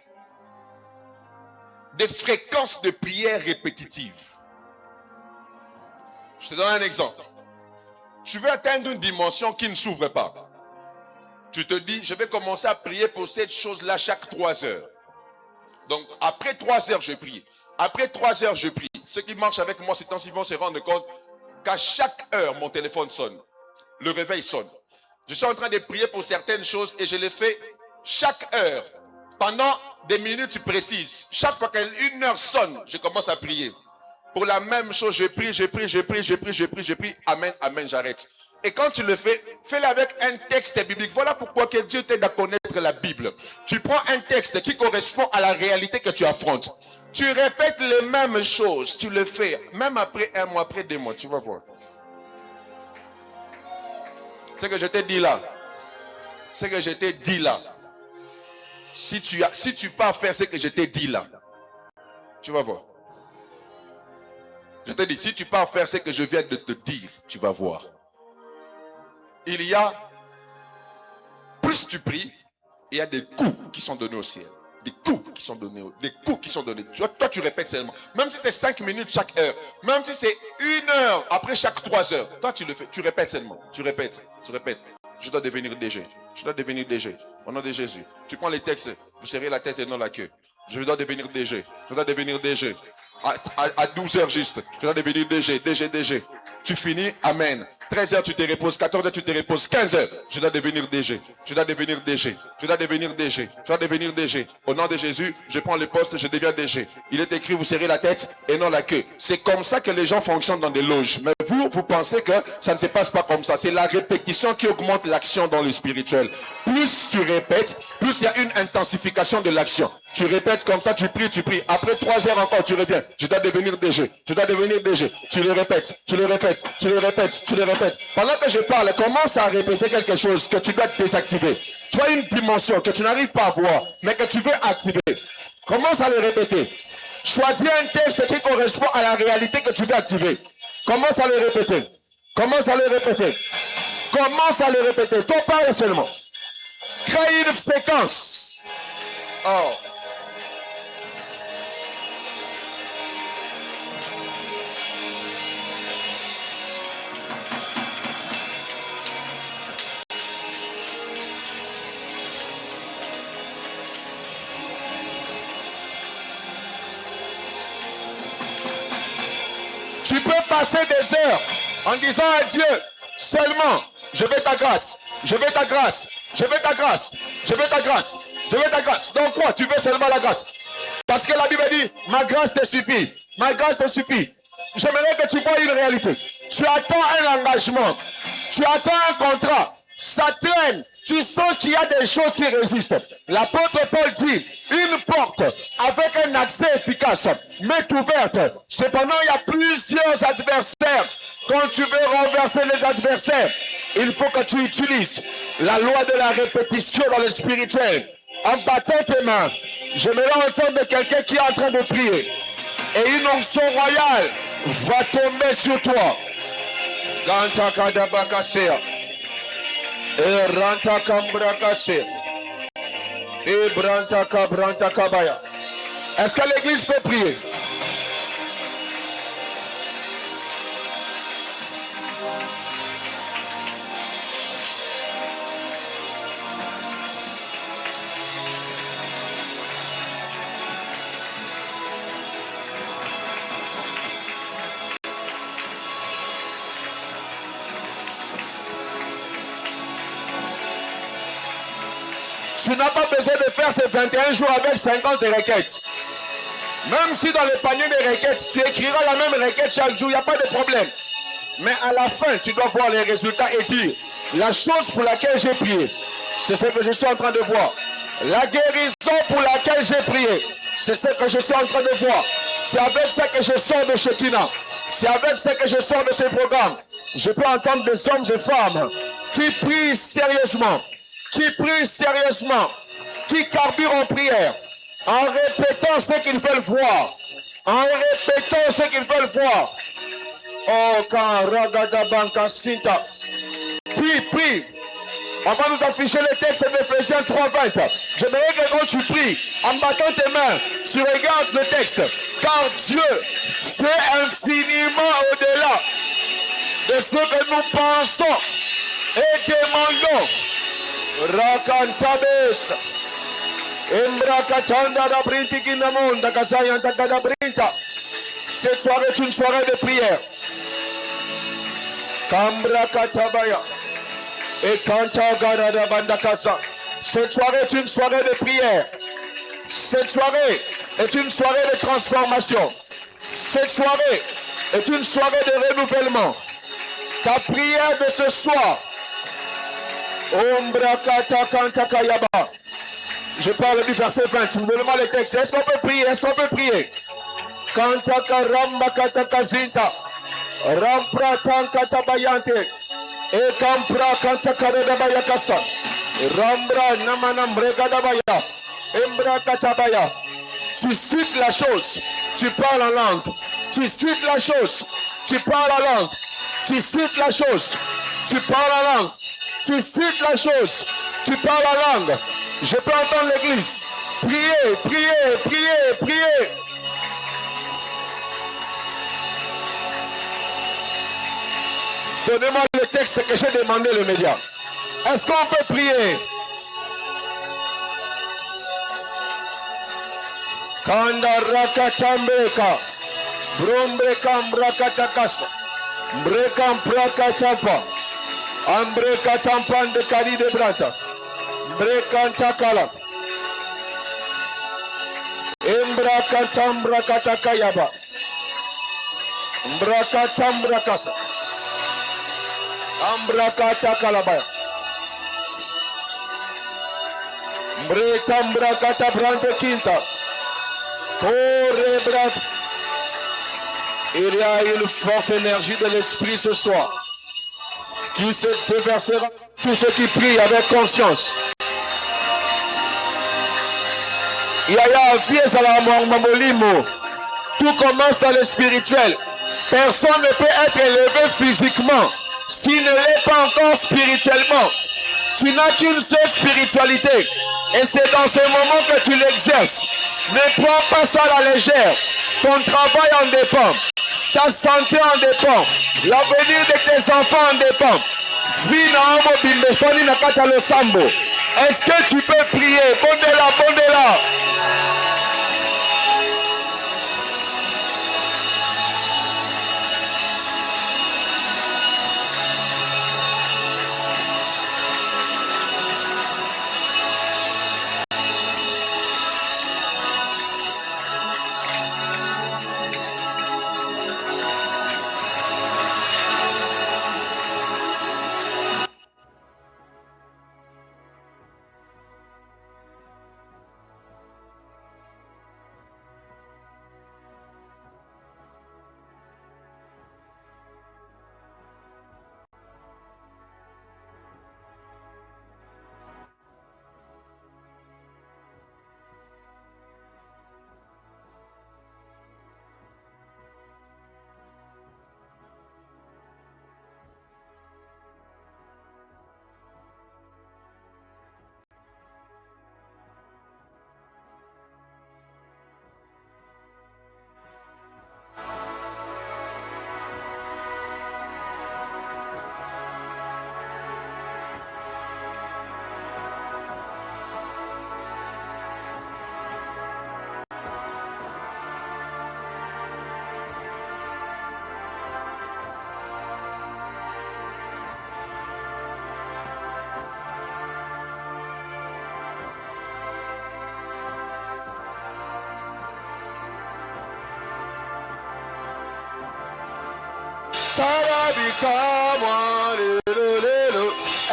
des fréquences de prière répétitives. Je te donne un exemple. Tu veux atteindre une dimension qui ne s'ouvre pas. Tu te dis, je vais commencer à prier pour cette chose-là chaque 3 heures. Donc, après 3 heures, je prie. Après 3 heures, je prie. Ceux qui marchent avec moi ces temps-ci vont se rendre compte qu'à chaque heure, mon téléphone sonne. Le réveil sonne. Je suis en train de prier pour certaines choses et je les fais chaque heure. Pendant des minutes précises. Chaque fois qu'une heure sonne, je commence à prier. Pour la même chose, je prie. Amen, amen, j'arrête. Et quand tu le fais, fais-le avec un texte biblique. Voilà pourquoi que Dieu t'aide à connaître la Bible. Tu prends un texte qui correspond à la réalité que tu affrontes. Tu répètes les mêmes choses. Tu le fais. Même après 1 mois, après 2 mois, tu vas voir. Ce que je t'ai dit là. Ce que je t'ai dit là. Si tu pars faire ce que je t'ai dit là, tu vas voir. Je te dis, si tu pars faire ce que je viens de te dire, tu vas voir. Il y a, plus tu pries, il y a des coups qui sont donnés au ciel. Des coups qui sont donnés. Des coups qui sont donnés. Toi, tu répètes seulement. Même si c'est 5 minutes chaque heure. Même si c'est 1 heure après chaque 3 heures. Toi, tu le fais. Tu répètes seulement. Tu répètes. Tu répètes. Je dois devenir DG. Je dois devenir DG. Au nom de Jésus. Tu prends les textes. Vous serrez la tête et non la queue. Je dois devenir DG. Je dois devenir DG. À 12 heures juste. Je dois devenir DG. DG. Tu finis. Amen. 13 heures, tu te reposes. 14 heures, tu te reposes. 15 heures, je dois devenir DG. Je dois devenir DG. Je dois devenir DG. Je dois devenir DG. Au nom de Jésus, je prends le poste, je deviens DG. Il est écrit, vous serrez la tête et non la queue. C'est comme ça que les gens fonctionnent dans des loges. Mais vous pensez que ça ne se passe pas comme ça. C'est la répétition qui augmente l'action dans le spirituel. Plus tu répètes, plus il y a une intensification de l'action. Tu répètes comme ça, tu pries. Après 3 heures encore, tu reviens. Je dois devenir DG. Je dois devenir DG. Tu le répètes. Pendant que je parle, commence à répéter quelque chose que tu dois désactiver. Tu as une dimension que tu n'arrives pas à voir, mais que tu veux activer. Commence à le répéter. Choisis un texte qui correspond à la réalité que tu veux activer. Commence à le répéter. Toi, parle seulement. Crée une fréquence. Oh. Tu peux passer des heures en disant à Dieu seulement, je veux ta grâce. Donc quoi? Tu veux seulement la grâce. Parce que la Bible dit, ma grâce te suffit. J'aimerais que tu vois une réalité. Tu attends un engagement. Tu attends un contrat. Ça traîne. Tu sens qu'il y a des choses qui résistent. L'apôtre Paul dit, une porte avec un accès efficace m'est ouverte. Cependant, il y a plusieurs adversaires. Quand tu veux renverser les adversaires, il faut que tu utilises la loi de la répétition dans le spirituel. En battant tes mains, j'aimerais entendre quelqu'un qui est en train de prier. Et une onction royale va tomber sur toi. Est-ce que l'église peut prier? Tu n'as pas besoin de faire ces 21 jours avec 50 requêtes. Même si dans le panier de requêtes, tu écriras la même requête chaque jour, il n'y a pas de problème. Mais à la fin, tu dois voir les résultats et dire, la chose pour laquelle j'ai prié, c'est ce que je suis en train de voir. La guérison pour laquelle j'ai prié, c'est ce que je suis en train de voir. C'est avec ça que je sors de Shekinah. C'est avec ça que je sors de ce programme. Je peux entendre des hommes et femmes qui prient sérieusement. Qui carburent en prière, en répétant ce qu'ils veulent voir. Oh, quand Ragada Banka Sinta. Prie. On va nous afficher le texte d'Éphésiens 3:20. J'aimerais que quand tu pries, en battant tes mains, tu regardes le texte. Car Dieu fait infiniment au-delà de ce que nous pensons et demandons. Rakantabes Embrakatanda da Brinti Kinamonda Kasayanta da Brinta. Cette soirée est une soirée de prière. Kambrakatabaya et Kantagara da Bandakasa. Cette soirée est une soirée de prière. Cette soirée est une soirée de transformation. Cette soirée est une soirée de renouvellement. Ta prière de ce soir. Je parle du verset 20. Si vous donnez-moi le texte, est-ce qu'on peut prier? Est-ce qu'on peut prier? Kantaka ramba kataka zinta. Rampra tankata bayante. E kampra kantaka redabaya kasa. Rambra namanam regadabaya. Embra katabaya. Tu cites la chose, tu parles en langue. Tu cites la chose, tu parles en langue. Tu cites la chose, tu parles en langue. Tu cites la chose, tu parles en langue. Je peux entendre l'église. Priez, priez, priez, priez. Donnez-moi le texte que j'ai demandé le média. Est-ce qu'on peut prier? Kanda rakatambeka. Brombreka mbrakatakasa. Breka mbrakatampa. Ambreka tampan de kari de brata. Breka takala. Embrakatambrakatayaba. Mbrakatambrakasa. Ambrakatakalabaya. Mbretambrakata brante quinta. Il y a une forte énergie de l'esprit ce soir qui se déversera. Tous ceux qui prient avec conscience. Tout commence dans le spirituel. Personne ne peut être élevé physiquement s'il ne l'est pas encore spirituellement. Tu n'as qu'une seule spiritualité. Et c'est dans ce moment que tu l'exerces. Ne prends pas ça à la légère. Ton travail en dépend. Ta santé en dépend. L'avenir de tes enfants en dépend. Est-ce que tu peux prier? Bondela, bondela.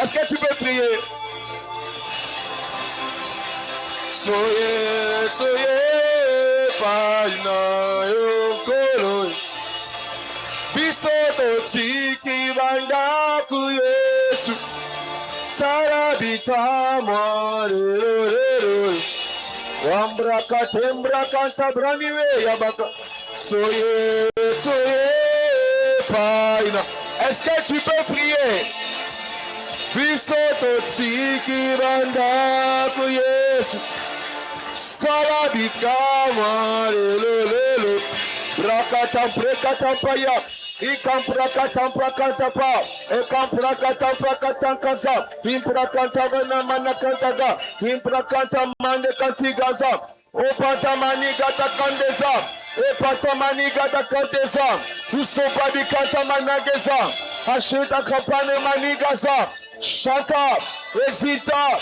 Est-ce que tu peux prier? Soye, soye, paina yokolo. Bisoto chiki banda kuyesu. Sarabita mwarelo. Wambraka tembraka tabraniwe yabaka. Soye, soye. Est-ce que tu peux prier? Bisoto tiki banda kuyesu. Salabika marelelele. Brakatam brekatam paya. Ikam brakatam brakatapa. Ekam brakatam brakatam kaza. Imprakantagana manakantaga. Imprakantam mandekantigaza. Opatamani gata kandeza. Epatamani gata kandeza. Usobadi kata manageza. Ashita kapane manigaza. Shanta. Ezita.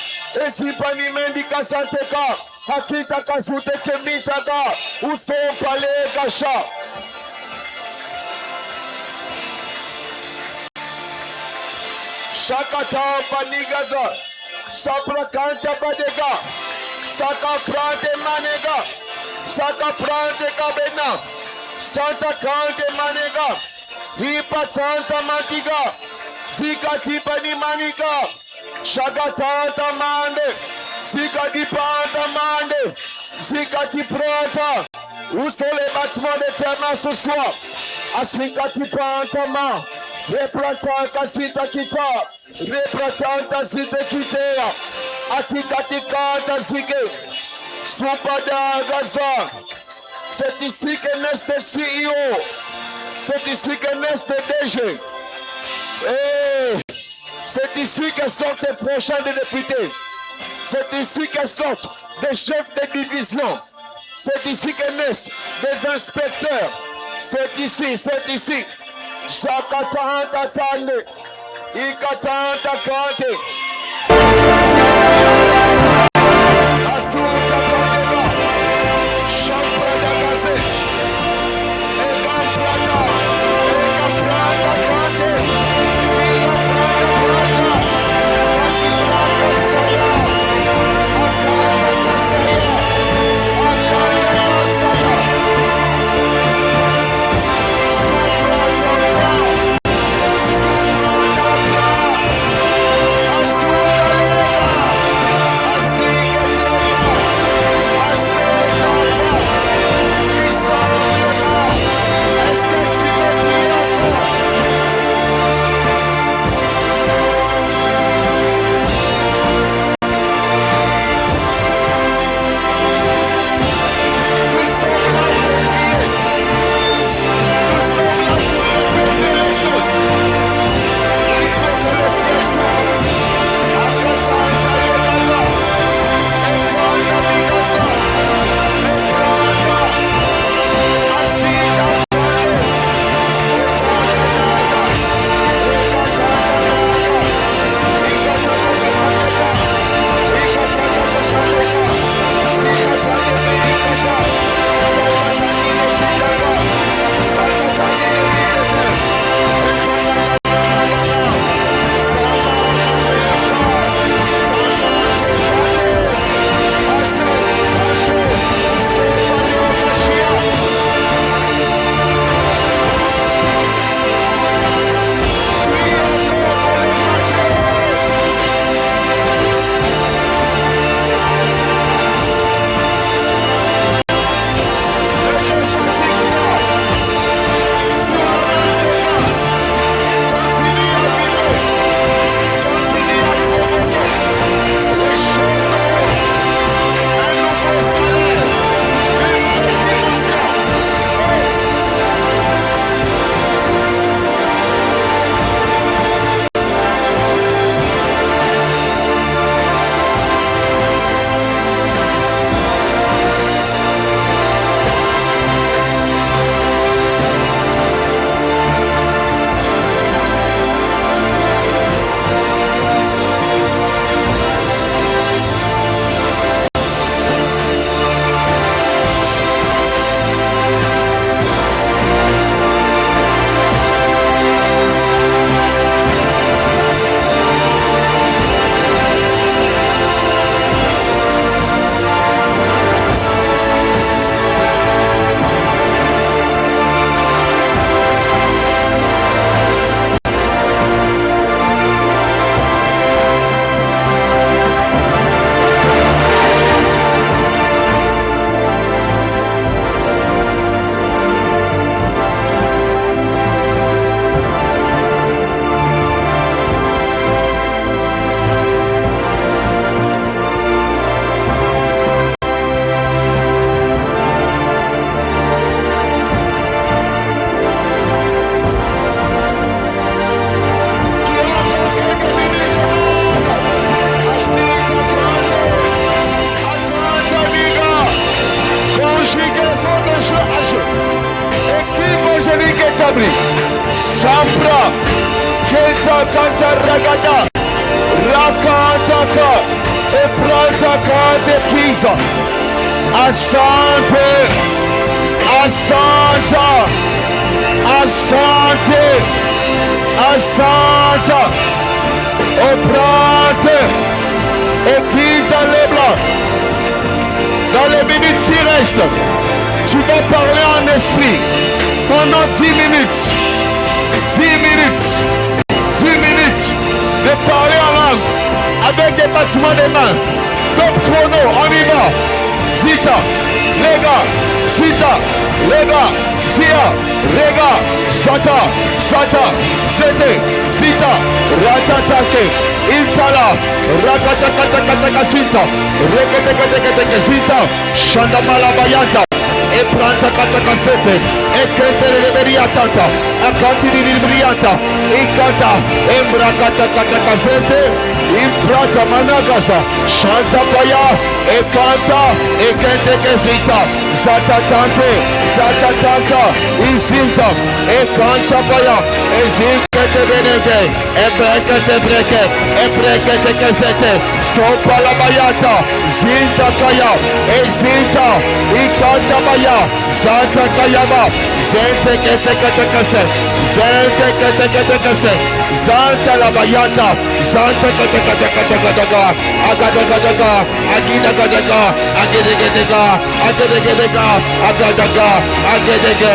Ezipani mendika santeka. Hakita kazute kemitaga. Uso pale gasha. Shakata Panigaza, Saprakanta Padega, Saka Prante Manega, Saka Prante Cabena, Santa Cante Manega, Hipa Tanta Matiga, Zika Tipani Manika, Shakatanta Mande, Zika Dipanta Mande, Zika Dipranta. Où sont les bâtiments de tes mains ce soir? Asika Tipanta Ma. Repratanta sita kita, repratanta sita kitea, atikatikanta zike, supada gaza. C'est ici que naissent des CEO, c'est ici que naissent des DG. Et c'est ici que sortent les prochains députés. C'est ici que sortent des chefs de division. C'est ici que naissent des inspecteurs. C'est ici, c'est ici. Shakatanta tande, ikatanta kante, asuka kandeba, shamprada kase, eka prada kante, sika prada, kati prada saya, akanda kasaya, akanda kasaya. Sampra, Kenta Kanta Ragada, Rakataka, Eprantaka de Kisa, Asante, Asanta, Asante, Asanta, Oprante. Et quitte dans les blancs. Dans les minutes qui restent, tu vas parler en esprit pendant 10 minutes. 10 minutes. 10 minutes de parler en langue avec des battements de mains. Top chrono, on y va. Zita, les gars, Zita, les gars, Zia, les gars, Sata, Sata, Zete, Zita, Ratatake, Intala, Ratatakataka Zita, Reketekateka Zita, Shandamala Bayanta. E planta kataka sete, e kentere liberiatata, a cantini libriata, e canta, embra kataka sete, implata managasa, chanta paya, e canta, e kente kesita, zatatante, zatatanka, isinta, e canta paya, e zinkete benete, e brekete kesete, sopa la bayata, zinta kaya, e zinta, e canta paya. Santa Kayaba, Zente Ketekese, Zente Ketekese, Santa Labayata, Santa Ketekataka, Agadagadaga, Agidagadaga, Agedegedega, Agedegedega, Agadaga, Agedege,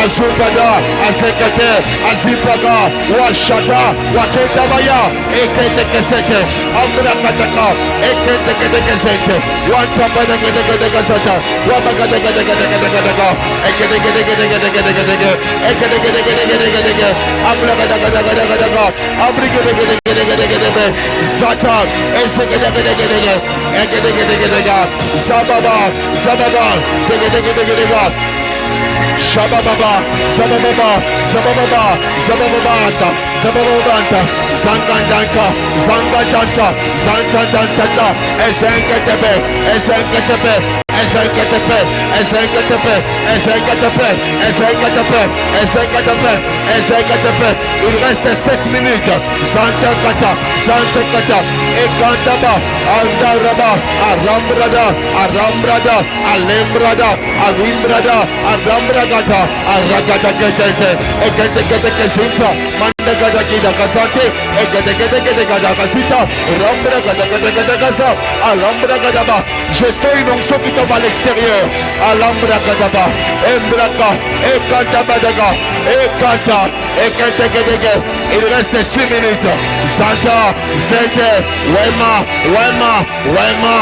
Azupada, Azekate, Azipaga, Washata, Waketabaya, Eketekesete, Ambrakataka, Eketekesete, Wantabanagadagazata. Shabababa, Zabababa, Zabababa, Zabababanta, Zabababanta, Zangandanka, Zangadanta, Zantantanta, Ezenkatebe, Ezenkatebe, Ezenkatebe, Ezenkatebe, Ezenkatebe, Ezenkatebe, Ezenkatebe, Ezenkatebe. Il reste 7 minutes. Zantakata, Zantakata, Ekantaba, Aldaraba, Arambrada, Arambrada, Alembrada, Alimbrada, Arambragata, Aragadakete, Eketekete, Mandagadakida Kasante, Eketekete Kasita, Rambragadakasa, Alambragadaba. Je sens une onction qui tombe à l'extérieur. Alambragadaba, Embraka, Ekantabadaga, Ekanta, Eketekete. Il reste 6 minutes. Santa, Zete, Wema, Wema, Wema,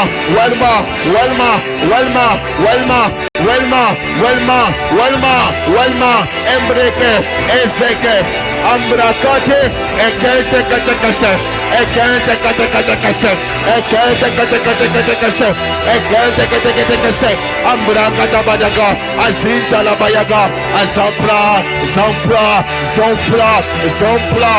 Wema, Wema, Wema, Wema, Wema, Wema, Wema, Wema, Embreke, Ezeke, Ambrakate, Ekente Katakase, Ekente Katakase, Ekente Katakase, Ekente Katakase, Ambrakata Azinta la Bayaga, Azampra, Zampra, Zampra, Zampra,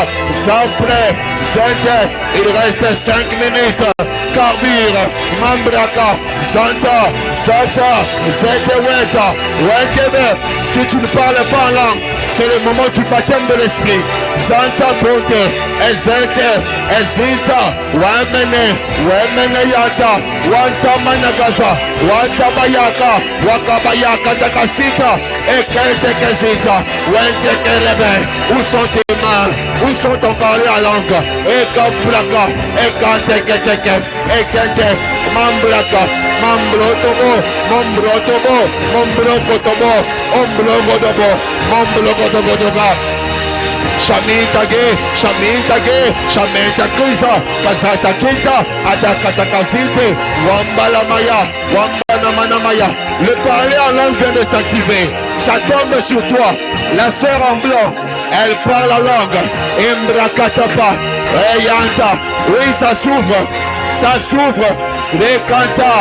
Zampre, Zente. Il reste 5 minutes. Carvir, Mambraka, Santa, Santa, Zete Weta, Wetebe. Si tu ne parles pas en langue, c'est le moment du baptême de l'esprit. Santa Ponte, Ezete, Ezita, Wamene, Wamene Yata, Wanta Managasa, Wanta Bayaka, Wakabayaka Takasita, Ekente Kesita, Wente Kerebe. Où sont tes mains? Où sont ton parler en langue? Ekapraka, Ekante Keteke, Ekente, Mambraka, Mambrotobo, Mambrotobo, Mambrotobo, Ombrogodobo, Mambrogodobodoba. Shamintage, Shamintage, Shamenta Kuisa, Kazata Kita, Adakatakazite, Wambala Maya, Wambana Manamaya. Le parler en langue vient de s'activer. Ça tombe sur toi. La sœur en blanc, elle parle la langue. Embrakatapa, Eyanta. Oui, ça s'ouvre. Ça s'ouvre. Les canta,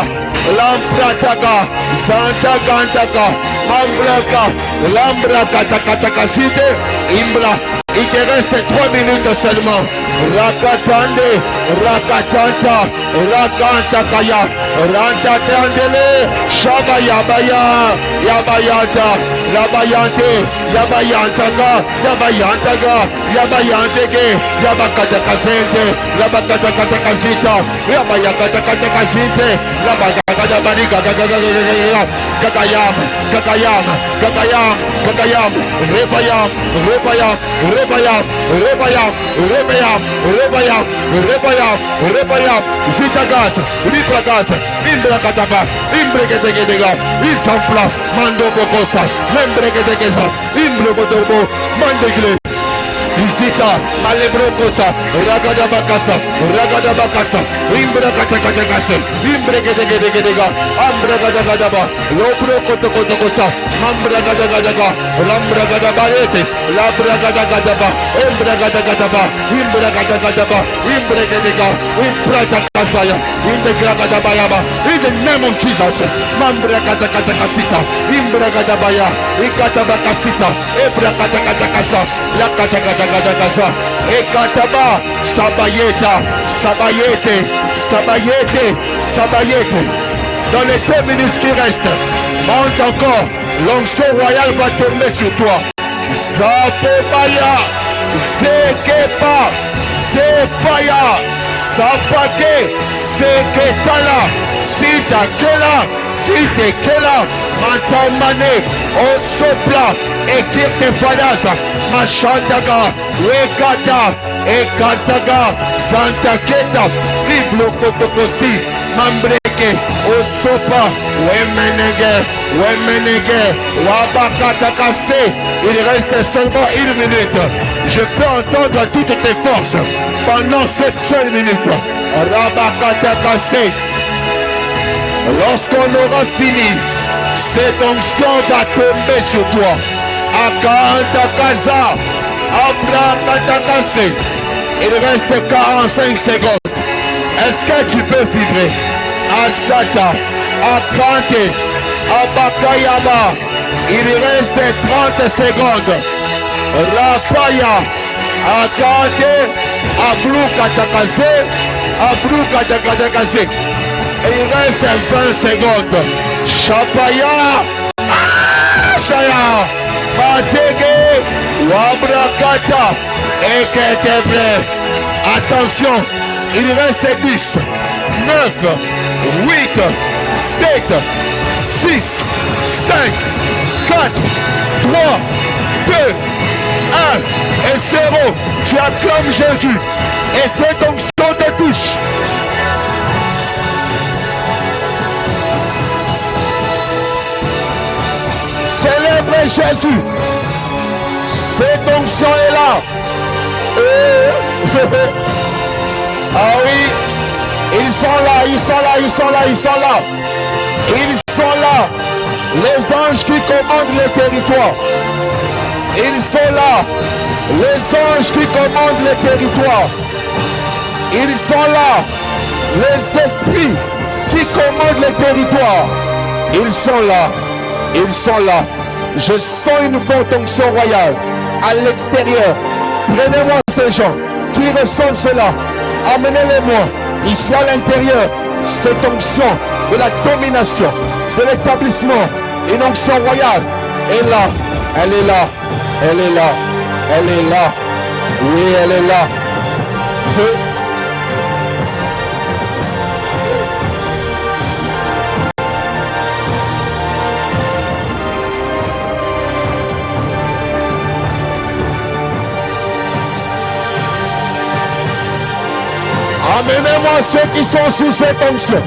Lamprataka, Santa Kantaka, Mambraka, Lambrakatakatakasite, Imbra. Il te reste 3 minutes seulement. Rakatande, Rakatanta, Rakantakaya, Rantatandele, Shabayabaya, Yabayanta, Labayante, Yabayantaka, Yabayantaga, Yabayantege, Yabakatakasente, Yabakatakasita, Yabayakatakasite, Yabakatakabariga, Kakayam, Kakayam, Kakayam, Kakayam, Repayam, Repayam, Repayam, Repayam, Repayam, Rebaya, Rebaya, Rebaya, Zitagas, Libragas, Imbrakataba, Imbreketegedega, Isampla, Mando Bokosa, Membreketegeza, Imbrokotobo, Mandegre. Isita, Malebrokosa, Ragadabakasa, Ragadabakasa, Imbrakatakatakasa, Imbreketegedega, Ambragadagaba, Lobrokotokotokosa, Mambragadagadaga, Lambragadabarete, Labragadagadaba, Embragadagaba, Imbragadagaba, Imbrekedega, Impratakasaya, Imbragadabaya, in the name of Jesus, Mambragadagadakasita, Imbragadabaya, Ikatabakasita, Ebrakatakatakasa, Lakatakatakasa, Ekataba, Sabayeta, Sabayete, Sabayete, Sabayete. Dans les 2 minutes qui restent, monte encore, l'onction royale va tomber sur toi. Zapobaya, Zekepa, Zepaya, Sapake, Seketala, Sitakela, Sitekela, Matamane, Osopla, Ekirte Falaza, Machandaga, Ekata, Ekataga, Santa Keta, Liblokotokosi, Mambreke, Osopa, Wemenege, Wabakatakase. Il reste seulement 1 minute. Je peux entendre toutes tes forces pendant cette seule minute. Rabakatakase. Lorsqu'on aura fini, cette onction va tomber sur toi. Akantakaza, Abrakatakase. Il reste 45 secondes. Est-ce que tu peux vibrer? Asata, Akante, Abakayaba. Il reste 30 secondes. Rapaya, Akante, Abrukatakase, Abrukatakase. Il reste 20 secondes. Chapaya, Shaya, Matege, Wabrakata, Eketebre. Attention, il reste 10, 9, 8, 7, 6, 5, 4, 3, 2, 1 et 0. Tu acclames Jésus et cette onction te touche. Célèbre Jésus. Cette onction est là. Ah oui, ils sont là, ils sont là, ils sont là, ils sont là. Ils sont là. Les anges qui commandent les territoires. Ils sont là. Les anges qui commandent les territoires. Ils sont là. Les esprits qui commandent les territoires. Ils sont là. Ils sont là. Je sens une forte onction royale à l'extérieur. Prenez-moi ces gens qui ressentent cela. Amenez-les-moi ici à l'intérieur. Cette onction de la domination, de l'établissement, une onction royale est là. Elle est là. Elle est là. Elle est là. Oui, elle est là. Amenez-moi ceux qui sont sous cette onction.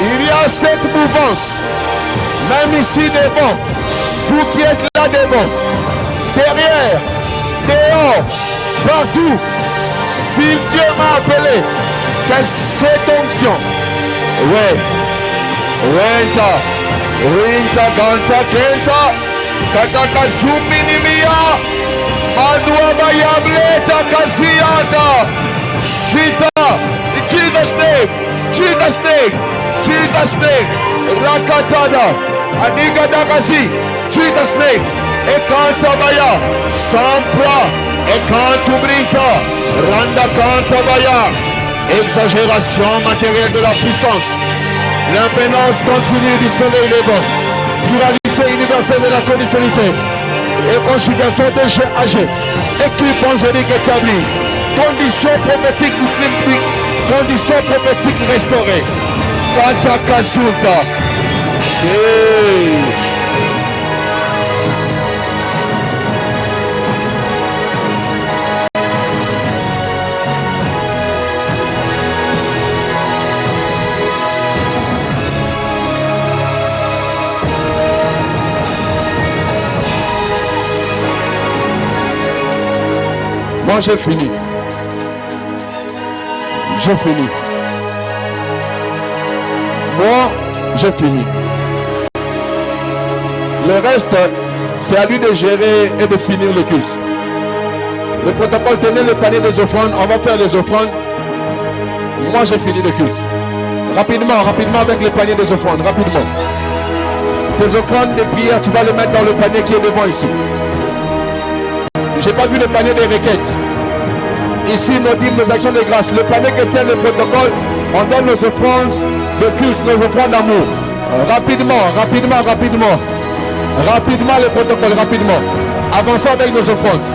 Il y a cette mouvance, même ici devant, vous qui êtes là devant, derrière, dehors, partout. Si Dieu m'a appelé, que cette onction, ouais, Wenta, Winta, Ganta, Kenta, Kataka Zuminimia, Madua Bayableta Kazianda, Shita, Jesus name, Jesus name, Jesus name, Rakatada, Aniga Dagazi, Jesus name, Ekantabaya, Sampra, Ekantubrinta, Randa Kantabaya, exagération matérielle de la puissance, l'impénance continue du soleil levant, pluralité universelle de la conditionnalité, et conjugation de jeux âgés, équipe angélique établie, conditions prophétiques cliniques, conditions prophétiques restaurées. Katakasuta. Hey. Moi, j'ai fini. Je finis. Moi, j'ai fini. Le reste, c'est à lui de gérer et de finir le culte. Le protocole, tenez le panier des offrandes. On va faire les offrandes. Moi, j'ai fini le culte. Rapidement, rapidement avec le panier des offrandes. Rapidement. Tes offrandes de prière, tu vas les mettre dans le panier qui est devant ici. J'ai pas vu le panier des requêtes. Ici, nos dîmes, nos actions de grâce. Le panier que tient le protocole, on donne nos offrandes de culte, nos offrandes d'amour. Rapidement, rapidement, rapidement. Rapidement le protocole, rapidement. Avançons avec nos offrandes.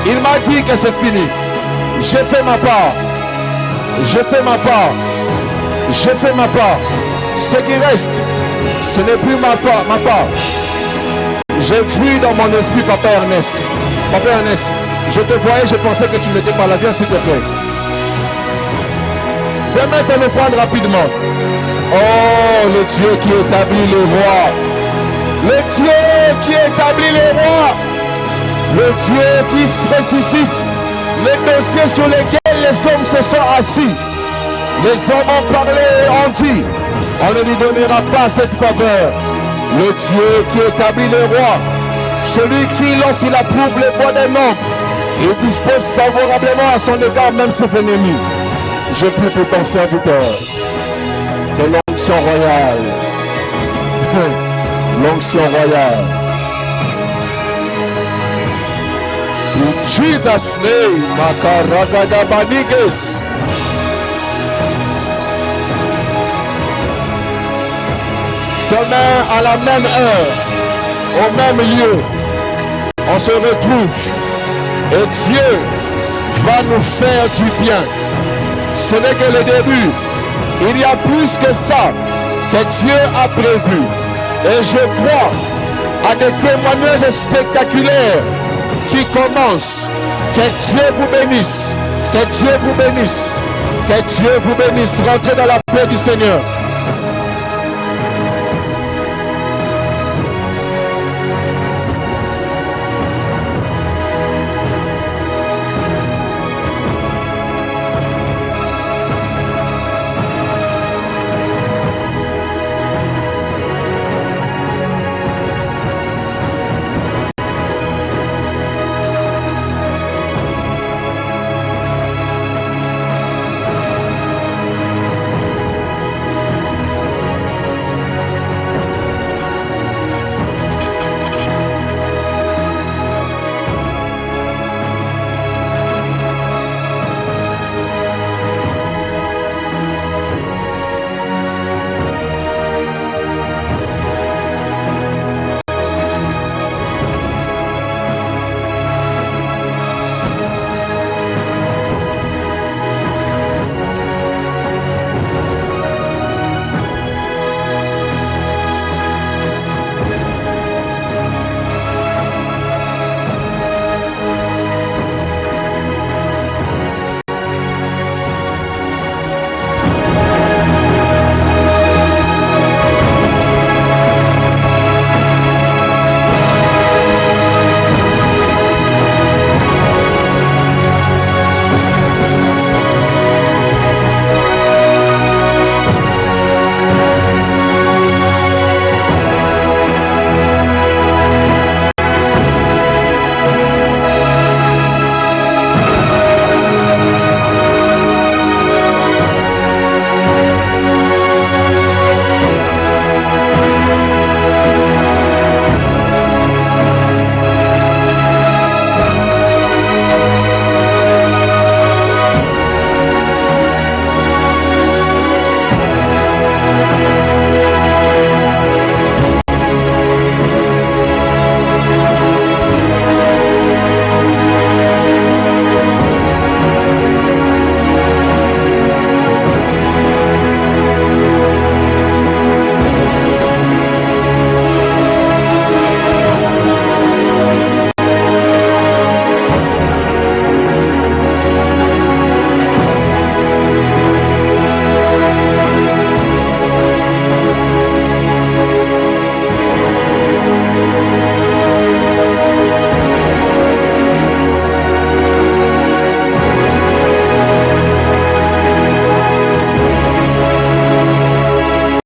Il m'a dit que c'est fini. J'ai fait ma part. J'ai fait ma part. J'ai fait ma part. Ce qui reste, ce n'est plus ma part. J'ai fui dans mon esprit, Papa Ernest. Papa Ernest, je te voyais, je pensais que tu n'étais pas là. Viens s'il te plaît. Viens mettre ton offrande rapidement. Oh, le Dieu qui établit les rois. Le Dieu qui établit les rois. Le Dieu qui ressuscite les dossiers sur lesquels les hommes se sont assis. Les hommes ont parlé et ont dit, on ne lui donnera pas cette faveur. Le Dieu qui établit les rois, celui qui, lorsqu'il approuve les voies des hommes, il dispose favorablement à son égard même ses ennemis. Je prie pour ton serviteur de l'onction royale. L'onction royale. In Jesus' name, Makaragadabanigues. Demain à la même heure, au même lieu, on se retrouve et Dieu va nous faire du bien. Ce n'est que le début. Il y a plus que ça que Dieu a prévu. Et je crois à des témoignages spectaculaires qui commencent. Que Dieu vous bénisse. Que Dieu vous bénisse. Que Dieu vous bénisse. Rentrez dans la paix du Seigneur.